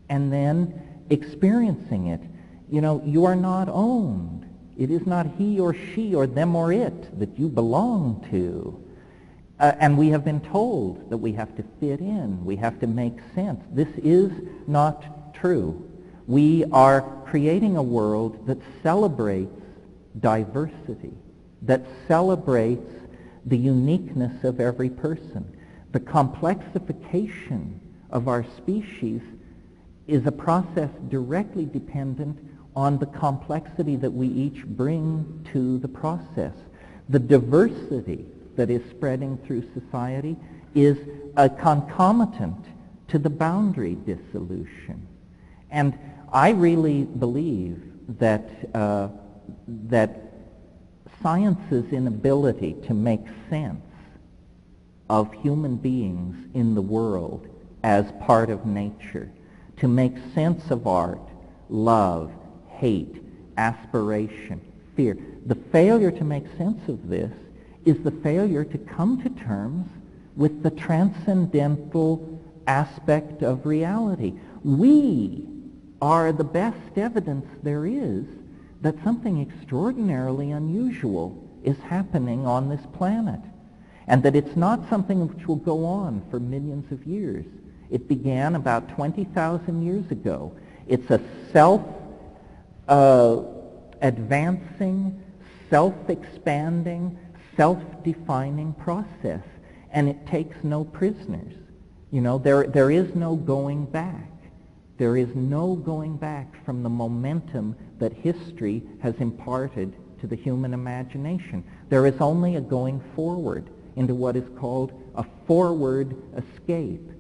and then experiencing it. You are not owned. It is not he or she or them or it that you belong to. And we have been told that we have to fit in. We have to make sense. This is not true. We are creating a world that celebrates diversity, that celebrates the uniqueness of every person. The complexification of our species is a process directly dependent on the complexity that we each bring to the process. The diversity that is spreading through society is a concomitant to the boundary dissolution. And I really believe that science's inability to make sense of human beings in the world as part of nature, to make sense of art, love, hate, aspiration, fear. The failure to make sense of this is the failure to come to terms with the transcendental aspect of reality. We are the best evidence there is that something extraordinarily unusual is happening on this planet, and that it's not something which will go on for millions of years. It began about 20,000 years ago. It's a self-advancing, self-expanding, self-defining process, and it takes no prisoners. There is no going back. There is no going back from the momentum that history has imparted to the human imagination. There is only a going forward into what is called a forward escape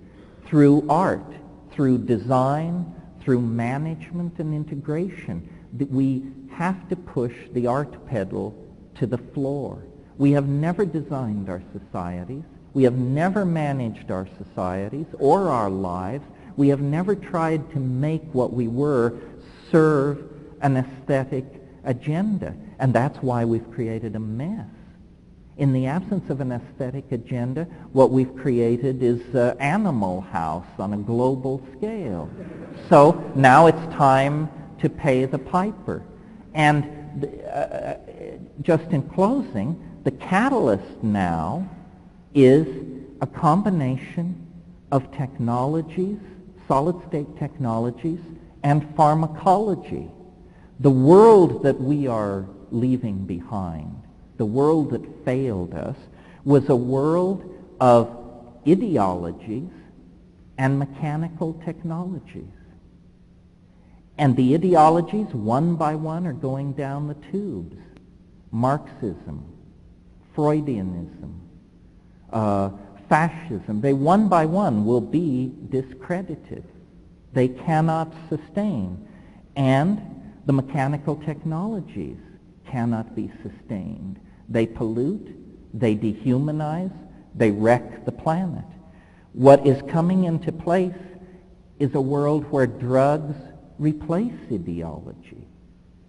through art, through design, through management and integration. That we have to push the art pedal to the floor. We have never designed our societies. We have never managed our societies or our lives. We have never tried to make what we were serve an aesthetic agenda. And that's why we've created a mess. In the absence of an aesthetic agenda, what we've created is Animal House on a global scale. So now it's time to pay the piper. And just in closing, the catalyst now is a combination of technologies, solid-state technologies, and pharmacology. The world that we are leaving behind, the world that failed us, was a world of ideologies and mechanical technologies. And the ideologies, one by one, are going down the tubes. Marxism, Freudianism, fascism, they one by one will be discredited. They cannot sustain. And the mechanical technologies cannot be sustained. They pollute, they dehumanize, they wreck the planet. What is coming into place is a world where drugs replace ideology.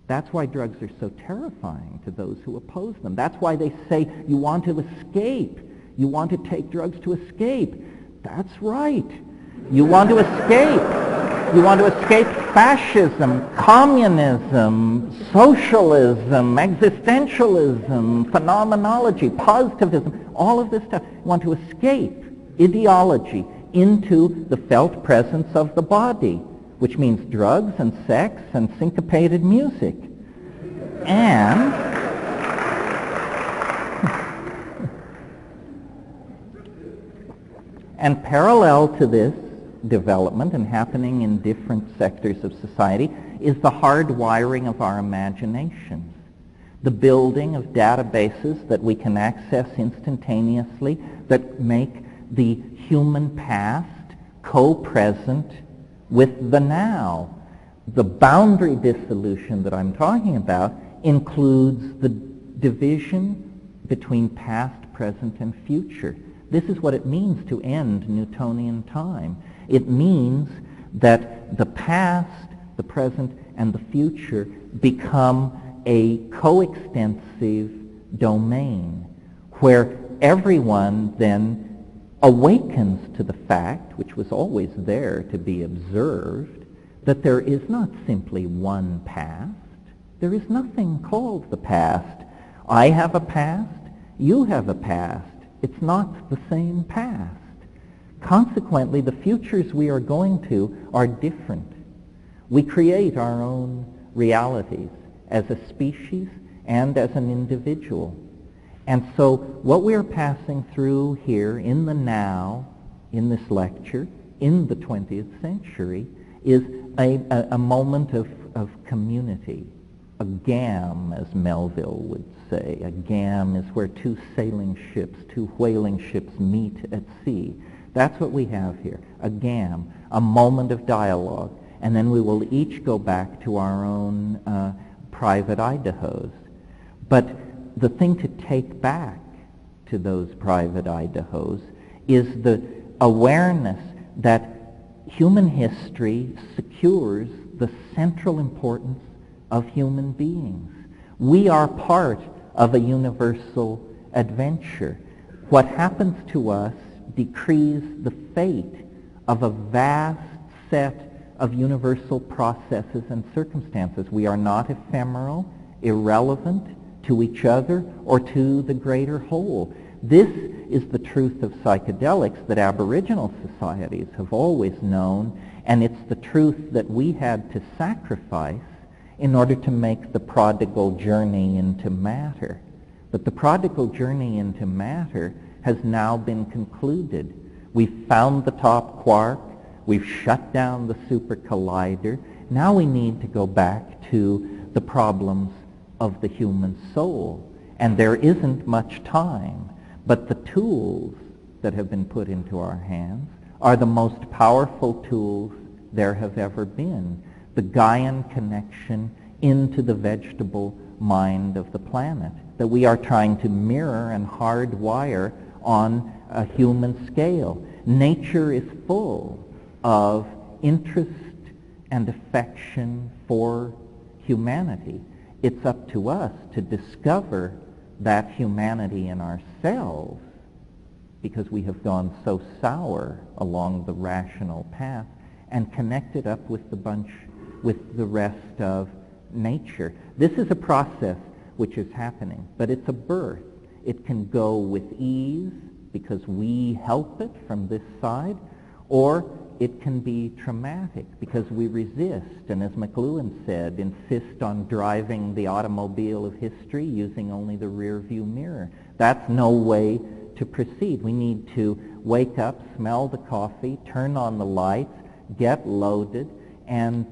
That's why drugs are so terrifying to those who oppose them. That's why they say you want to escape. You want to take drugs to escape. That's right. You want to escape. You want to escape fascism, communism, socialism, existentialism, phenomenology, positivism, all of this stuff. You want to escape ideology into the felt presence of the body, which means drugs and sex and syncopated music. And parallel to this development and happening in different sectors of society is the hardwiring of our imaginations, the building of databases that we can access instantaneously that make the human past co-present with the now. The boundary dissolution that I'm talking about includes the division between past, present, and future. This is what it means to end Newtonian time. It means that the past, the present, and the future become a coextensive domain where everyone then awakens to the fact, which was always there to be observed, that there is not simply one past. There is nothing called the past. I have a past, you have a past. It's not the same past. Consequently, the futures we are going to are different. We create our own realities as a species and as an individual. And so what we are passing through here in the now, in this lecture, in the 20th century, is a moment of community. A gam, as Melville would say. A gam is where two sailing ships, two whaling ships meet at sea. That's what we have here, a gam, a moment of dialogue. And then we will each go back to our own private Idahos. But the thing to take back to those private Idahos is the awareness that human history secures the central importance of human beings. We are part of a universal adventure. What happens to us decrees the fate of a vast set of universal processes and circumstances. We are not ephemeral, irrelevant to each other or to the greater whole. This is the truth of psychedelics that Aboriginal societies have always known, and it's the truth that we had to sacrifice in order to make the prodigal journey into matter. But the prodigal journey into matter has now been concluded. We've found the top quark. We've shut down the super collider. Now we need to go back to the problems of the human soul. And there isn't much time. But the tools that have been put into our hands are the most powerful tools there have ever been. The Gaian connection into the vegetable mind of the planet that we are trying to mirror and hardwire on a human scale. Nature is full of interest and affection for humanity. It's up to us to discover that humanity in ourselves, because we have gone so sour along the rational path, and connect it up with the rest of nature. This is a process which is happening, but it's a birth. It can go with ease because we help it from this side, or it can be traumatic because we resist, and as McLuhan said, insist on driving the automobile of history using only the rear view mirror. That's no way to proceed. We need to wake up, smell the coffee, turn on the lights, get loaded, and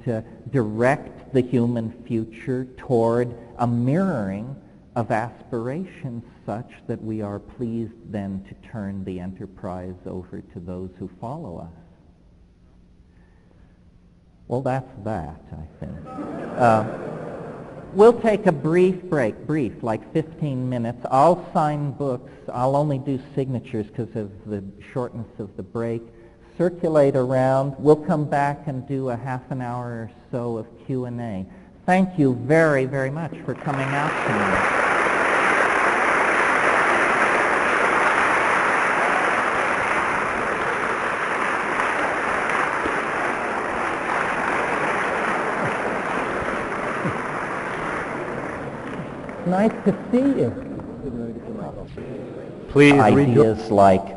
direct the human future toward a mirroring of aspirations such that we are pleased then to turn the enterprise over to those who follow us. Well, that's that, I think. We'll take a brief break, like 15 minutes. I'll sign books. I'll only do signatures because of the shortness of the break. Circulate around. We'll come back and do a half an hour or so of Q&A. Thank you very, very much for coming out tonight. Nice to see you. Please Ideas like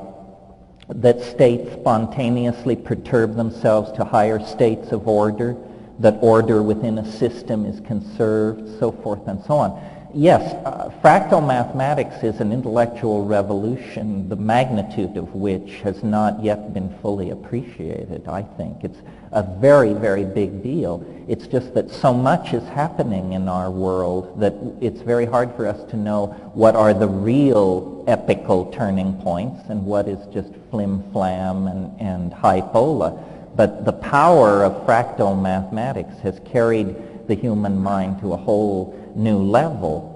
that states spontaneously perturb themselves to higher states of order, that order within a system is conserved, so forth and so on. Yes, fractal mathematics is an intellectual revolution, the magnitude of which has not yet been fully appreciated, I think. It's a very, very big deal. It's just that so much is happening in our world that it's very hard for us to know what are the real epical turning points and what is just flim-flam and hypola. But the power of fractal mathematics has carried the human mind to a whole new level.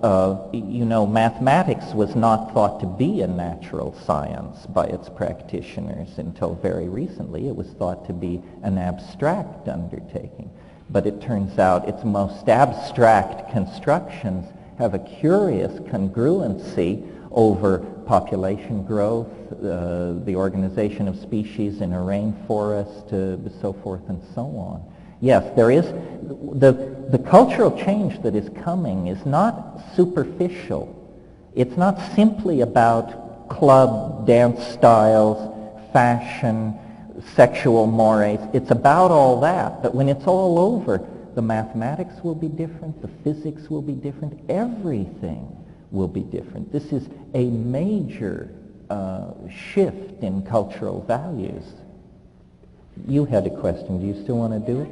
Mathematics was not thought to be a natural science by its practitioners until very recently. It was thought to be an abstract undertaking. But it turns out its most abstract constructions have a curious congruency over population growth, the organization of species in a rainforest, so forth and so on. Yes, there is, the cultural change that is coming is not superficial. It's not simply about club dance styles, fashion, sexual mores. It's about all that, but when it's all over, the mathematics will be different, the physics will be different, everything will be different. This is a major shift in cultural values. You had a question. Do you still want to do it?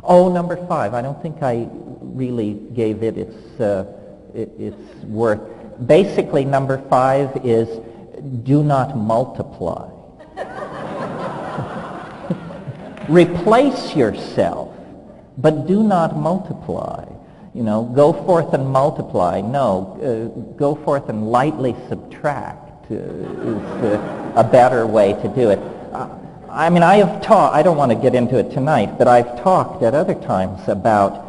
Oh, number 5. I don't think I really gave it its worth. Basically, number 5 is do not multiply. Replace yourself, but do not multiply. Go forth and multiply. No, go forth and lightly subtract is a better way to do it. I have taught, I don't want to get into it tonight, but I've talked at other times about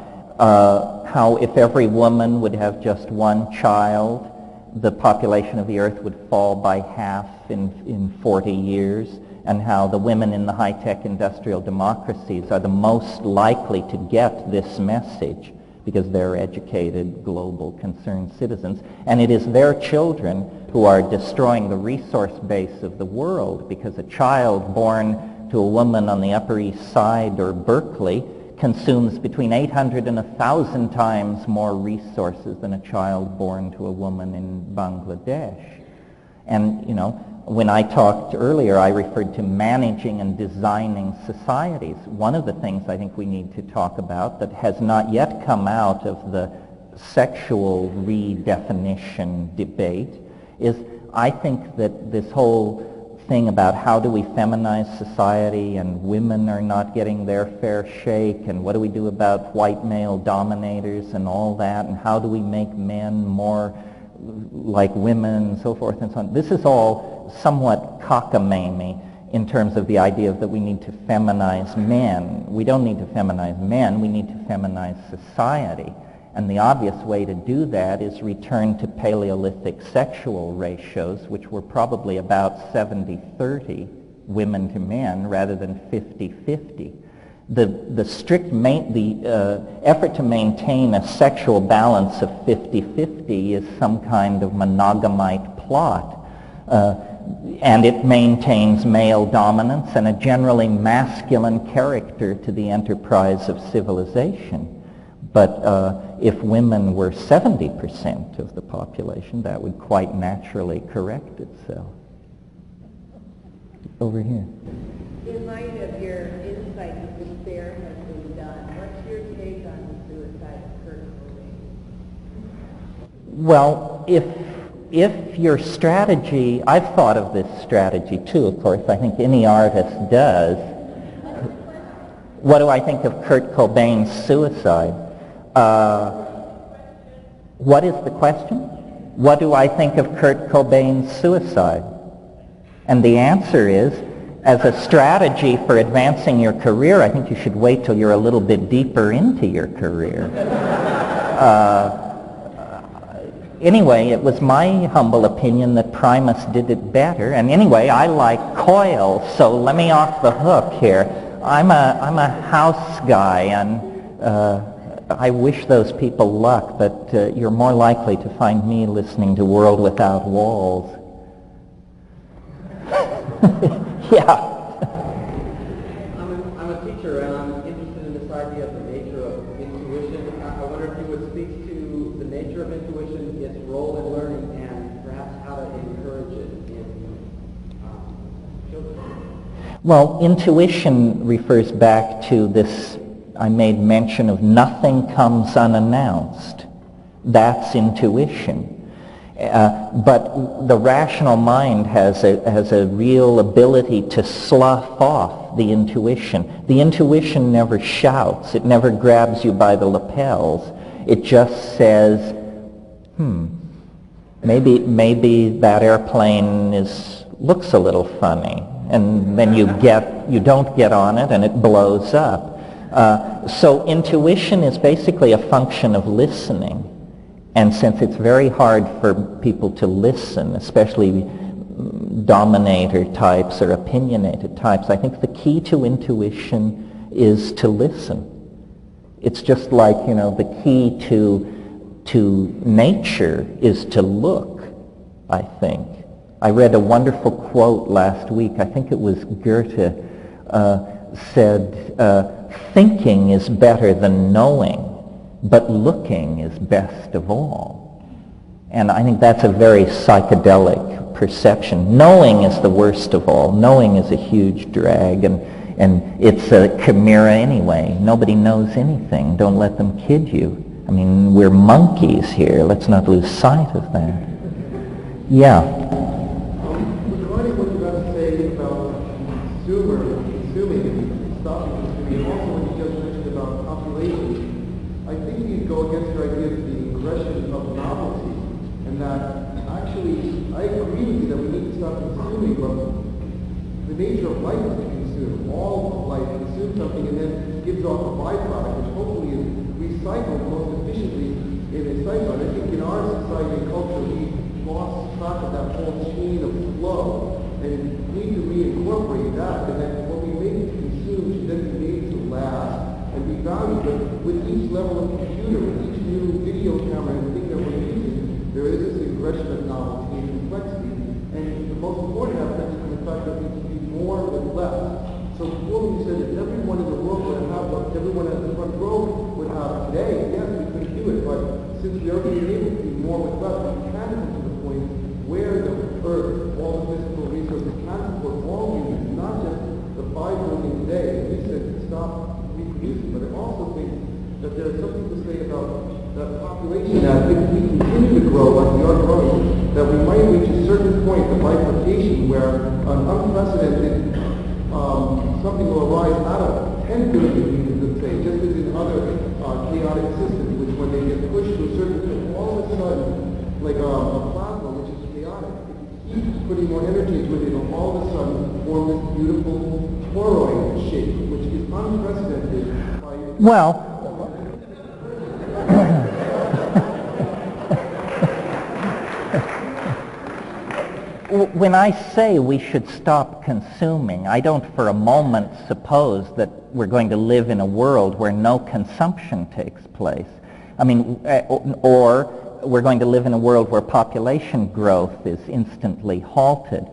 how if every woman would have just one child, the population of the earth would fall by half in 40 years, and how the women in the high-tech industrial democracies are the most likely to get this message because they're educated, global, concerned citizens. And it is their children who are destroying the resource base of the world, because a child born to a woman on the Upper East Side or Berkeley consumes between 800 and 1,000 times more resources than a child born to a woman in Bangladesh. And, when I talked earlier, I referred to managing and designing societies. One of the things I think we need to talk about that has not yet come out of the sexual redefinition debate is, I think that this whole thing about how do we feminize society and women are not getting their fair shake, and what do we do about white male dominators and all that, and how do we make men more like women and so forth and so on. This is all somewhat cockamamie in terms of the idea that we need to feminize men. We don't need to feminize men, we need to feminize society. And the obvious way to do that is return to Paleolithic sexual ratios, which were probably about 70-30 women to men rather than 50-50. The effort to maintain a sexual balance of 50-50 is some kind of monogamite plot. And it maintains male dominance and a generally masculine character to the enterprise of civilization. But if women were 70% of the population, that would quite naturally correct itself. Over here. In light of your insight that this fair has been done, what's your take on the suicide of Kurt Cobain? Well, if your strategy, I've thought of this strategy too, of course, I think any artist does. What do I think of Kurt Cobain's suicide? What is the question? What do I think of Kurt Cobain's suicide? And the answer is, as a strategy for advancing your career, I think you should wait till you're a little bit deeper into your career. Anyway, it was my humble opinion that Primus did it better. And anyway, I like Coil, so let me off the hook here. I'm a house guy, and I wish those people luck, but you're more likely to find me listening to World Without Walls. Yeah. I'm a teacher, and I'm interested in this idea of the nature of intuition. I wonder if you would speak to the nature of intuition, its role in learning, and perhaps how to encourage it in children. Well, intuition refers back to this, I made mention of nothing comes unannounced. That's intuition. But the rational mind has a real ability to slough off the intuition. The intuition never shouts. It never grabs you by the lapels. It just says, maybe that airplane looks a little funny. And then you don't get on it and it blows up. So intuition is basically a function of listening. And since it's very hard for people to listen, especially dominator types or opinionated types, I think the key to intuition is to listen. It's just like, the key to nature is to look, I think. I read a wonderful quote last week. I think it was Goethe said, thinking is better than knowing, but looking is best of all. And I think that's a very psychedelic perception. Knowing is the worst of all. Knowing is a huge drag, and it's a chimera anyway. Nobody knows anything. Don't let them kid you. I mean, we're monkeys here. Let's not lose sight of that. Yeah. Regarding what you have to say about consuming, stopping consuming, and also what you just mentioned about population, I think you go against your idea of the aggression of novelty, and that actually, I agree with you that we need to stop consuming, but the nature of life is to consume. All of life consumes something and then gives off a byproduct, which hopefully is recycled most efficiently in a cycle. And I think in our society and culture, we lost track of that whole chain of flow, and we need to reincorporate that, and then what we make to consume should then be made to last and be valued. But with each level of computer, with each new video camera and thing that we're using, there is this aggression of novelty and complexity. And the most important aspect is the fact that we can do more with less. So before we said that everyone in the world would have what everyone at the front row would have today, yes, we could do it, but since we are being able to do more with less, we can come to the point where the earth, all the physical resources can support all humans, not just the 5 million today. We said stop reproducing, but I also think that there's something to say about that population, that if we continue to grow like we are growing, that we might reach a certain point of bifurcation where an unprecedented something will arise out of 10 billion humans, let's say, just as in other chaotic systems, which when they get pushed to a certain point, all of a sudden, like a plasma, which is chaotic, if you keep putting more energy into it, it'll all of a sudden form this beautiful toroid shape, which is unprecedented by... Well, when I say we should stop consuming, I don't for a moment suppose that we're going to live in a world where no consumption takes place. I mean, or we're going to live in a world where population growth is instantly halted.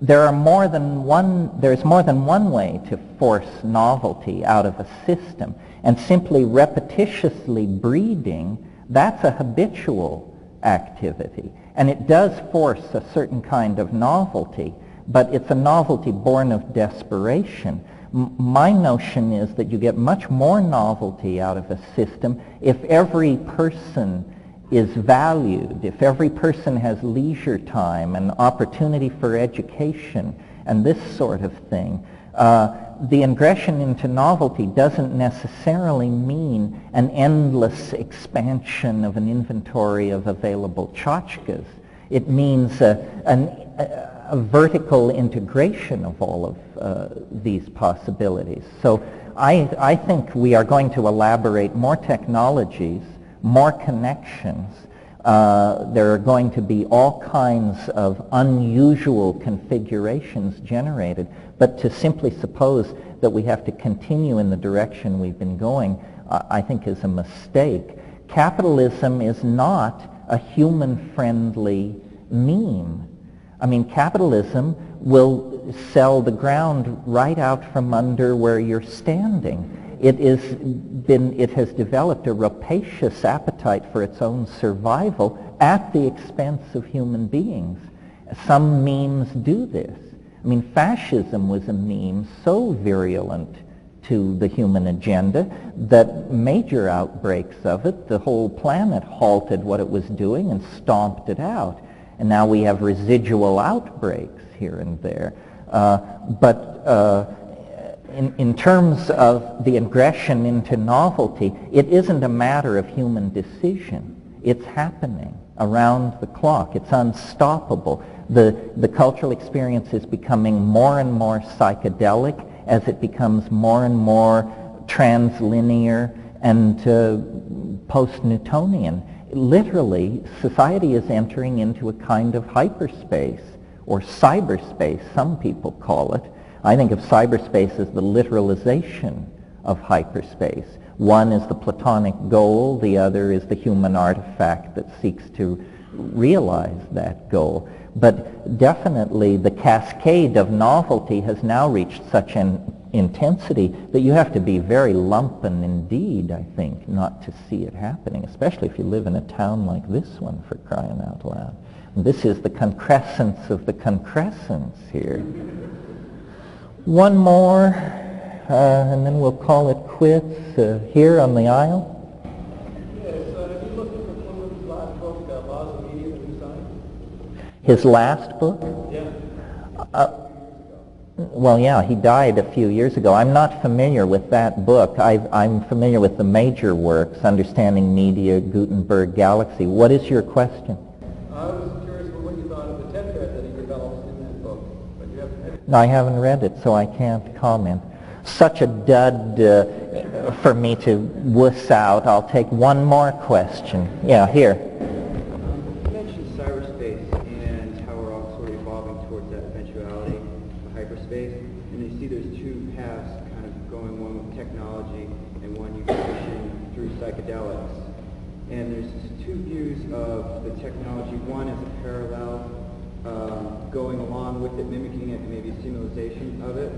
There's more than one way to force novelty out of a system, and simply repetitiously breeding, that's a habitual activity. And it does force a certain kind of novelty, but it's a novelty born of desperation. My notion is that you get much more novelty out of a system if every person is valued, if every person has leisure time and opportunity for education and this sort of thing. the ingression into novelty doesn't necessarily mean an endless expansion of an inventory of available tchotchkes. It means a vertical integration of all of these possibilities. So I think we are going to elaborate more technologies, more connections. There are going to be all kinds of unusual configurations generated, but to simply suppose that we have to continue in the direction we've been going, I think is a mistake. Capitalism is not a human-friendly meme. I mean, capitalism will sell the ground right out from under where you're standing. It has developed a rapacious appetite for its own survival at the expense of human beings. Some memes do this. I mean, fascism was a meme so virulent to the human agenda that major outbreaks of it, the whole planet halted what it was doing and stomped it out. And now we have residual outbreaks here and there. In terms of the ingression into novelty, it isn't a matter of human decision. It's happening around the clock. It's unstoppable. The cultural experience is becoming more and more psychedelic as it becomes more and more translinear and post-Newtonian. Literally, society is entering into a kind of hyperspace, or cyberspace, some people call it. I think of cyberspace as the literalization of hyperspace. One is the Platonic goal, the other is the human artifact that seeks to realize that goal. But definitely the cascade of novelty has now reached such an intensity that you have to be very lumpen indeed, I think, not to see it happening, especially if you live in a town like this one, for crying out loud. And this is the concrescence of the concrescence here. One more, and then we'll call it quits here on the aisle. Yes, have you looked at Fluid's last book, Laws of Media and New Science? His last book? Yeah. Well, yeah, he died a few years ago. I'm not familiar with that book. I'm familiar with the major works, Understanding Media, Gutenberg, Galaxy. What is your question? I was curious about what you thought of the tetrad that he develops in that book, but you haven't read it. No, I haven't read it, so I can't comment. Such a dud for me to wuss out. I'll take one more question. Yeah, here. You mentioned cyberspace and how we're all sort of evolving towards that eventuality of hyperspace. And you see there's two paths kind of going, one with technology and one you pushing through psychedelics. And there's two views of the technology. One is a parallel, going along with it, mimicking it, maybe a simulation of it,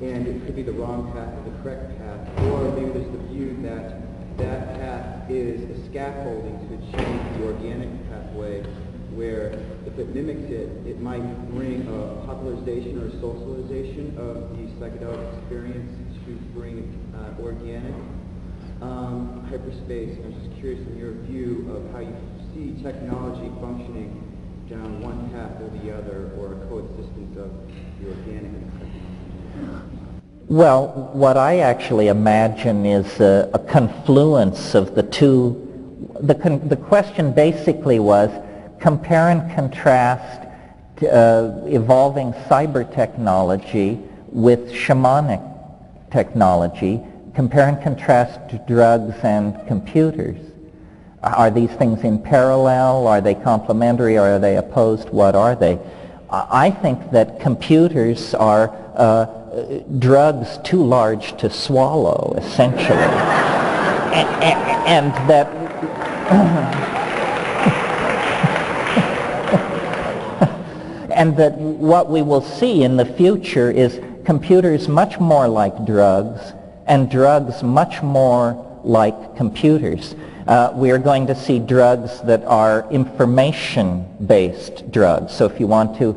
and it could be the wrong path or the correct path. Or maybe there's the view that that path is a scaffolding to achieve the organic pathway, where if it mimics it, it might bring a popularization or a socialization of the psychedelic experience to bring organic hyperspace. I was just curious in your view of how you see technology functioning down one path or the other, or a coexistence of the organic and the technology. Well, what I actually imagine is a confluence of the two. The question basically was compare and contrast evolving cyber technology with shamanic technology. Compare and contrast drugs and computers. Are these things in parallel? Are they complementary? Or are they opposed? What are they? I think that computers are drugs too large to swallow, essentially. and that and that what we will see in the future is computers much more like drugs and drugs much more like computers. We are going to see drugs that are information-based drugs. So if you want to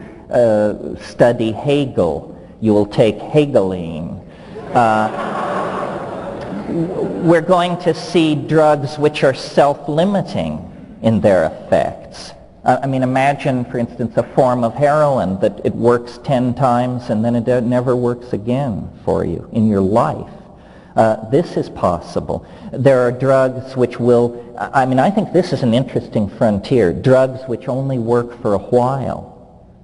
study Hegel, you will take Hegeline. We're going to see drugs which are self-limiting in their effects. I mean, imagine, for instance, a form of heroin that it works 10 times and then it never works again for you in your life. This is possible. There are drugs which will, I mean, I think this is an interesting frontier, drugs which only work for a while.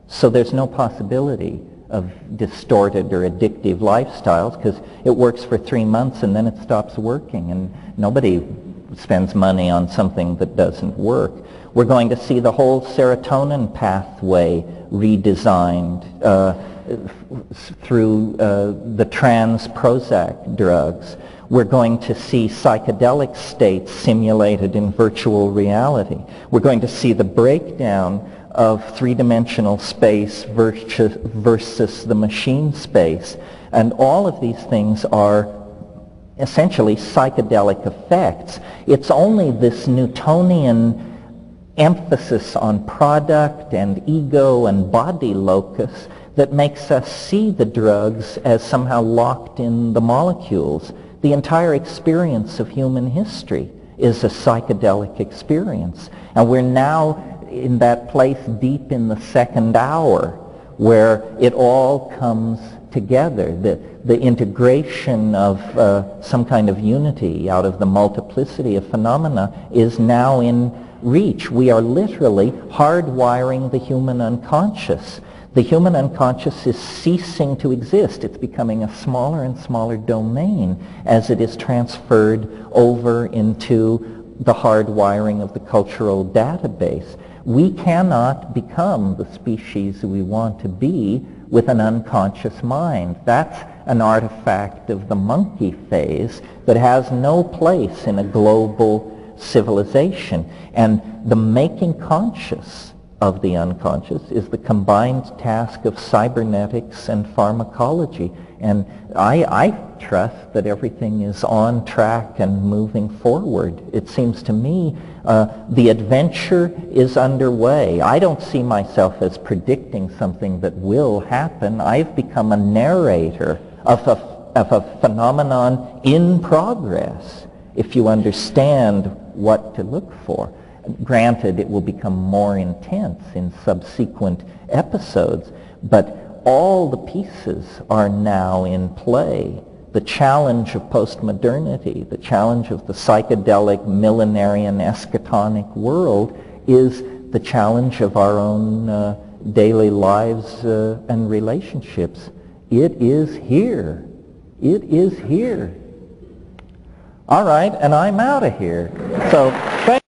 So there's no possibility of distorted or addictive lifestyles because it works for 3 months and then it stops working, and nobody spends money on something that doesn't work. We're going to see the whole serotonin pathway redesigned through the trans Prozac drugs. We're going to see psychedelic states simulated in virtual reality. We're going to see the breakdown of three-dimensional space versus the machine space. And all of these things are essentially psychedelic effects. It's only this Newtonian emphasis on product and ego and body locus that makes us see the drugs as somehow locked in the molecules. The entire experience of human history is a psychedelic experience. And we're now in that place deep in the second hour where it all comes together. The integration of some kind of unity out of the multiplicity of phenomena is now in reach. We are literally hardwiring the human unconscious. The human unconscious is ceasing to exist. It's becoming a smaller and smaller domain as it is transferred over into the hardwiring of the cultural database. We cannot become the species we want to be with an unconscious mind. That's an artifact of the monkey phase that has no place in a global civilization. And the making conscious of the unconscious is the combined task of cybernetics and pharmacology. And I trust that everything is on track and moving forward. It seems to me the adventure is underway. I don't see myself as predicting something that will happen. I've become a narrator of a phenomenon in progress, if you understand what to look for. Granted, it will become more intense in subsequent episodes, but all the pieces are now in play. The challenge of postmodernity, the challenge of the psychedelic millenarian eschatonic world is the challenge of our own daily lives and relationships. It is here. It is here. All right, and I'm out of here. So thank